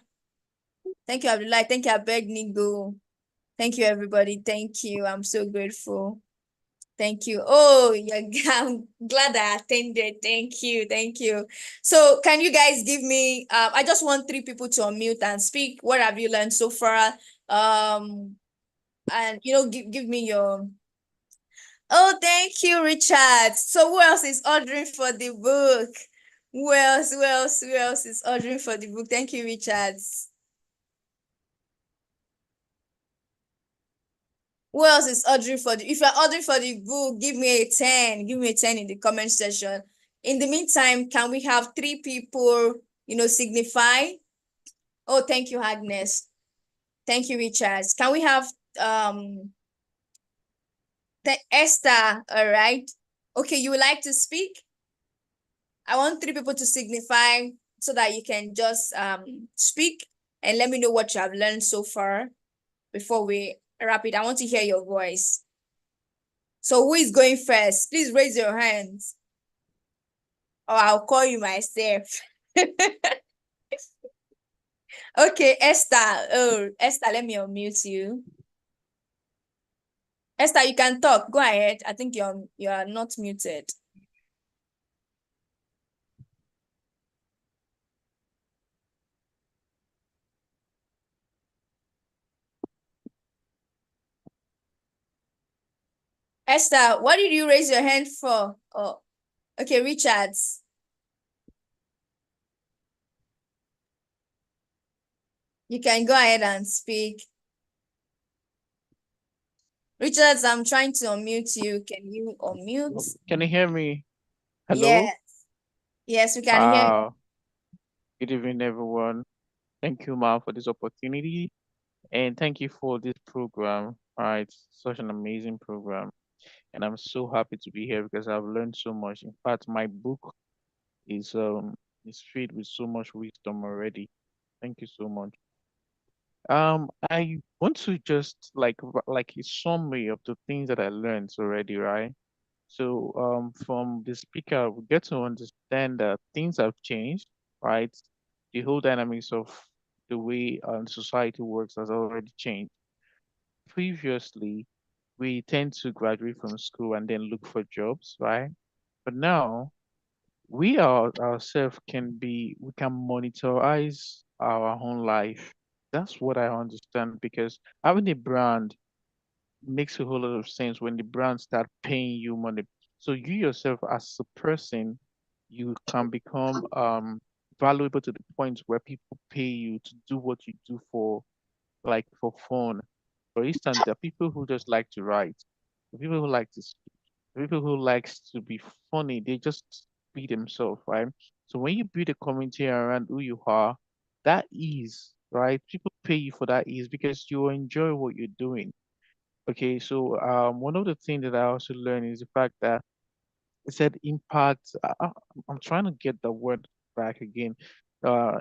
Thank you, Abdullah. Thank you, Abednego. Thank you, everybody. Thank you. I'm so grateful. Thank you. Oh, yeah, I'm glad I attended. Thank you. Thank you. So can you guys give me, I just want 3 people to unmute and speak. What have you learned so far? And give me your, oh, thank you, Richard. So who else is ordering for the book? Who else is ordering for the book? Thank you, Richard. Who else is ordering for if you're ordering for the book, give me a 10. Give me a 10 in the comment section. In the meantime, can we have 3 people, signify? Oh, thank you, Agnes. Thank you, Richard. Can we have Esther? All right. Okay, you would like to speak? I want 3 people to signify so that you can just speak and let me know what you have learned so far before we wrap it. I want to hear your voice. So who is going first? Please raise your hands. Or I'll call you myself. Okay, Esther. Oh, Esther, let me unmute you. Esther, you can talk. Go ahead. I think you are not muted. Esther, what did you raise your hand for? Oh, okay, Richards. You can go ahead and speak. Richards, I'm trying to unmute you. Can you unmute? Can you hear me? Hello? Yes. Yes, we can hear you. Good evening, everyone. Thank you, Ma, for this opportunity. And thank you for this program. It's such an amazing program. And I'm so happy to be here because I've learned so much. In fact, my book is filled with so much wisdom already. Thank you so much. I want to just like a summary of the things that I learned already, right? So from the speaker, we get to understand that things have changed, right? The whole dynamics of the way society works has already changed. Previously, we tend to graduate from school and then look for jobs, right? But now ourselves we can monitorize our own life. That's what I understand because having a brand makes a whole lot of sense when the brand start paying you money. So you yourself as a person, you can become valuable to the point where people pay you to do what you do for fun. For instance, there are people who just like to write, the people who like to speak, the people who likes to be funny, they just be themselves, right? So when you build a community around who you are, that ease, right? People pay you for that ease because you enjoy what you're doing. Okay, so one of the things that I also learned is the fact that it said impact. I'm trying to get the word back again.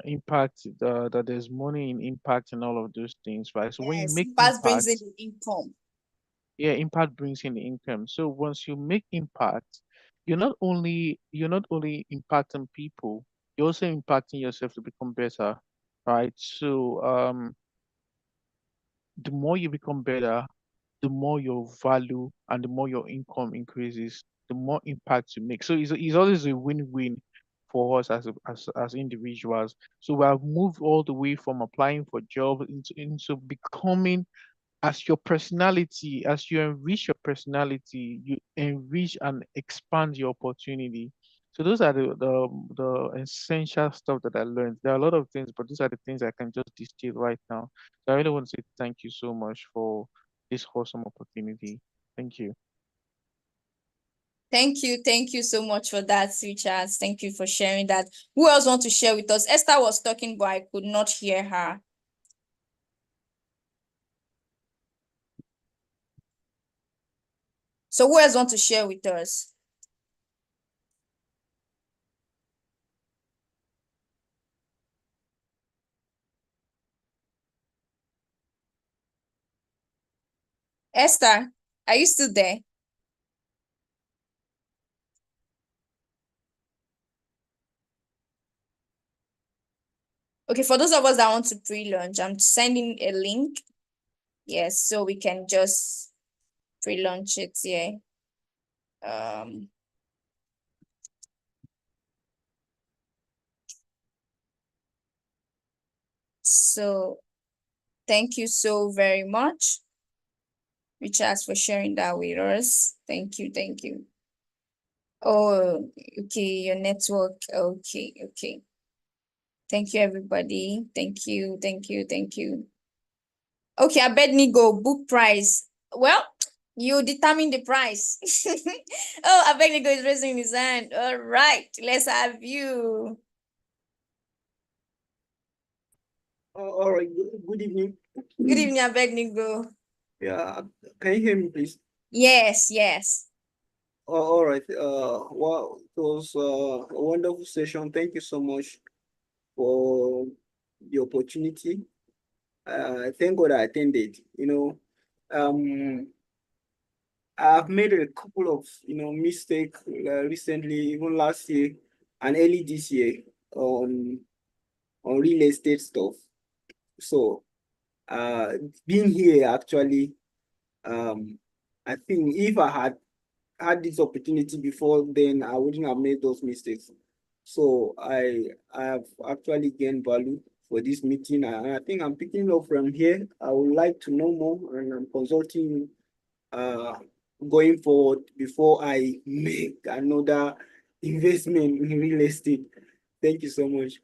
Impact. That there's money in impact and all of those things, right? So when you Yes, make that brings in impact, the income. yeah, impact brings in the income. So once you make impact, you're not only impacting people, you're also impacting yourself to become better, right? So the more you become better, the more your value and the more your income increases, the more impact you make. So it's always a win-win for us as individuals. So we have moved all the way from applying for jobs into becoming as your personality, as you enrich your personality, you enrich and expand your opportunity. So those are the essential stuff that I learned. There are a lot of things, but these are the things I can just distill right now. So I really want to say thank you so much for this awesome opportunity. Thank you. Thank you so much for that, Richard. Thank you for sharing that. Who else want to share with us? Esther was talking, but I could not hear her. So who else want to share with us? Esther, are you still there? Okay, for those of us that want to pre-launch, I'm sending a link. Yes, so we can just pre-launch it here. So thank you so very much, Richard, for sharing that with us. Thank you, thank you. Oh, okay, your network. Okay. Thank you, everybody. Thank you. Okay, Abednego, book price. Well, you determine the price. Oh, Abednego is raising his hand. All right, let's have you. All right. Good evening. Good evening, Abednego. Yeah. Can you hear me, please? Yes. All right. Wow. It was a wonderful session. Thank you so much for the opportunity. Thank God I attended. I've made a couple of mistake recently, even last year and early this year on real estate stuff. So being here actually, I think if I had this opportunity before, then I wouldn't have made those mistakes. So I have actually gained value for this meeting, and I think I'm picking up from here. I would like to know more, and I'm consulting going forward before I make another investment in real estate. Thank you so much.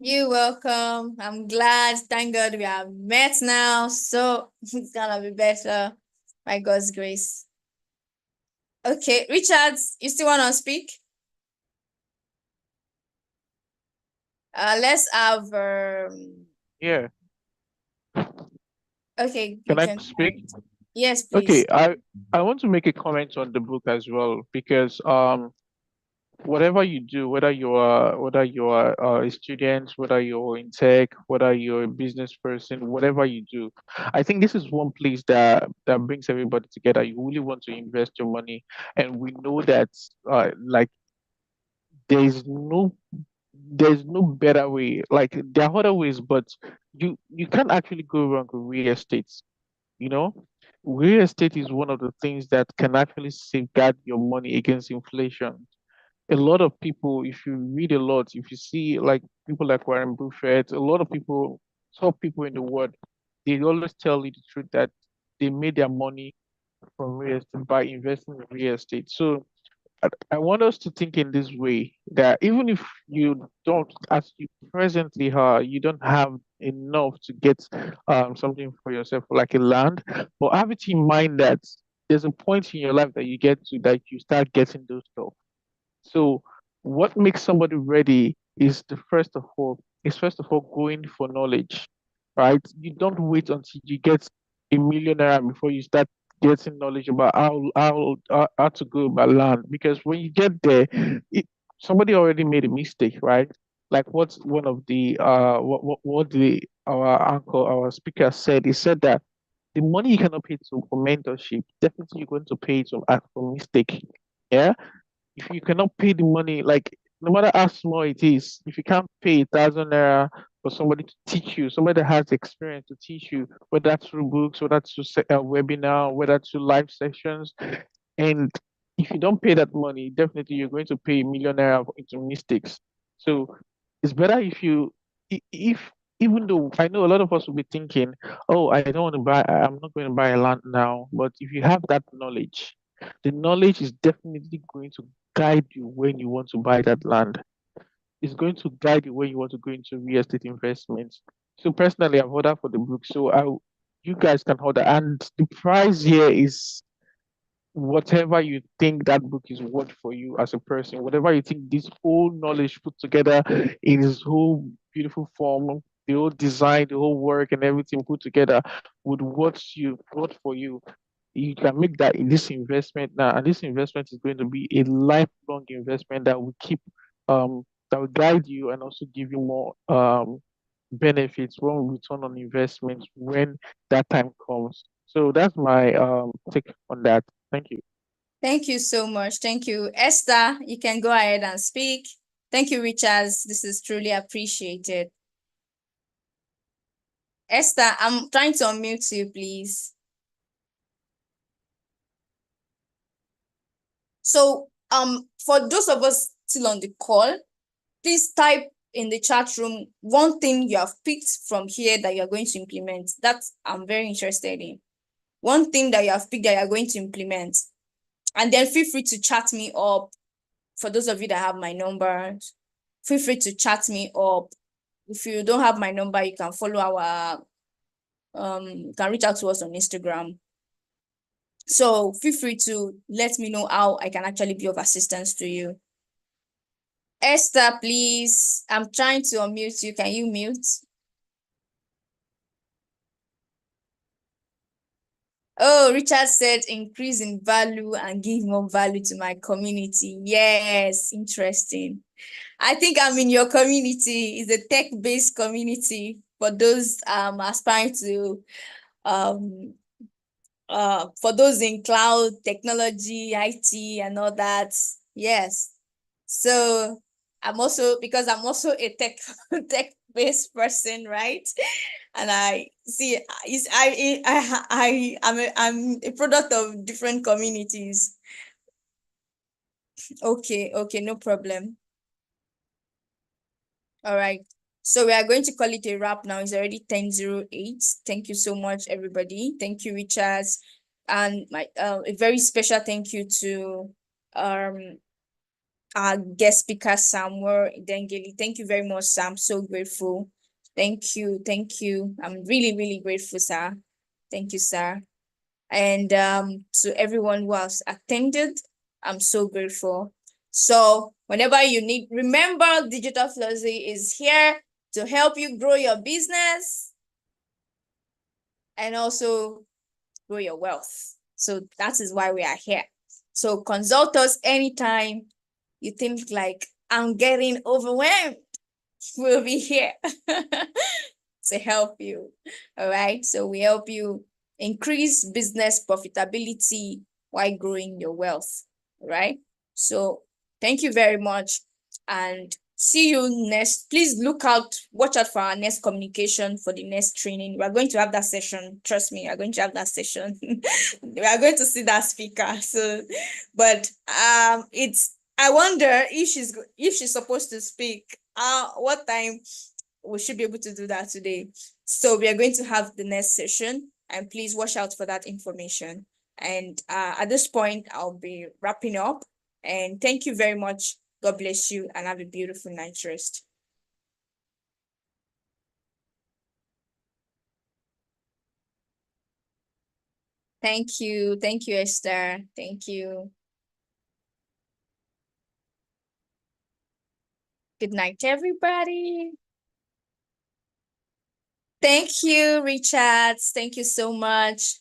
You're welcome. I'm glad. Thank God we have met now. So it's gonna be better by God's grace. Okay, Richard, you still want to speak? Let's have Yeah. okay, Can you I can speak? yes, Okay, please. I want to make a comment on the book as well because whatever you do, whether you are a student, whether you're in tech, whether you're a business person, whatever you do, I think this is one place that brings everybody together. You really want to invest your money, and we know that like there's no there's no better way. Like there are other ways, but you can't actually go wrong with real estate. You know, real estate is one of the things that can actually safeguard your money against inflation. A lot of people, if you read a lot, if you see like people like Warren Buffett, a lot of people, top people in the world, they always tell you the truth that they made their money from real estate by investing in real estate. So I want us to think in this way that even if you don't, as you presently are, you don't have enough to get something for yourself, like a land, but have it in mind that there's a point in your life that you get to that you start getting those stuff. So what makes somebody ready is first of all going for knowledge, right? You don't wait until you get a millionaire before you start getting knowledge about how to go about land. Because when you get there, it, somebody already made a mistake, right? Like what's one of the what the our speaker said. He said that the money you cannot pay to for mentorship, definitely you're going to pay to for mistake. Yeah, if you cannot pay the money, like no matter how small it is, if you can't pay 1,000 naira for somebody to teach you, somebody that has experience to teach you, whether that's through books, whether that's through a webinar, whether that's through live sessions, and if you don't pay that money, definitely you're going to pay a million naira into mistakes. So it's better if you, if even though I know a lot of us will be thinking, oh, I don't want to buy, I'm not going to buy a land now. But if you have that knowledge, the knowledge is definitely going to guide you when you want to buy that land. It's going to guide you when you want to go into real estate investments. So personally, I've ordered for the book, so you guys can order, and the price here is whatever you think that book is worth for you as a person, whatever you think this whole knowledge put together in its whole beautiful form, the whole design, the whole work and everything put together would worth for you. You can make that in this investment now, and this investment is going to be a lifelong investment that will keep that will guide you and also give you more benefits, more return on investment when that time comes. So that's my take on that. Thank you. Thank you so much. Thank you. Esther, you can go ahead and speak. Thank you, Richards. This is truly appreciated. Esther, I'm trying to unmute you, please. So, for those of us still on the call, please type in the chat room one thing you have picked from here that you're going to implement. That I'm very interested in. One thing that you have picked that you're going to implement. And then feel free to chat me up. For those of you that have my number, feel free to chat me up. If you don't have my number, you can follow our you can reach out to us on Instagram. So feel free to let me know how I can actually be of assistance to you. Esther, please. I'm trying to unmute you. Can you mute? Oh, Richard said increase in value and give more value to my community. Yes, interesting. I think I'm in your community. It's a tech-based community for those aspiring to for those in cloud technology, IT, and all that. Yes. So I'm also a tech-based person, right? And I see I'm a product of different communities. Okay, no problem. All right. So we are going to call it a wrap now. It's already 10:08. Thank you so much, everybody. Thank you, Richards. And my a very special thank you to our guest speaker, Samuel Dengeli. Thank you very much, Sam. So grateful. Thank you. I'm really, really grateful, sir. Thank you, sir. And to everyone who has attended, I'm so grateful. So whenever you need, remember Digital Flossy is here to help you grow your business and also grow your wealth. So that is why we are here. So consult us anytime you think like I'm getting overwhelmed. We'll be here to help you. All right. So we help you increase business profitability while growing your wealth. All right. So thank you very much and see you next. Please watch out for our next communication for the next training. We are going to have that session. Trust me, we are going to have that session. We are going to see that speaker. So, but I wonder if she's supposed to speak. What time we should be able to do that today. So we are going to have the next session, and please watch out for that information. And at this point, I'll be wrapping up. And thank you very much. God bless you, and have a beautiful night's rest. Thank you, Esther. Thank you. Good night, everybody. Thank you, Richards. Thank you so much.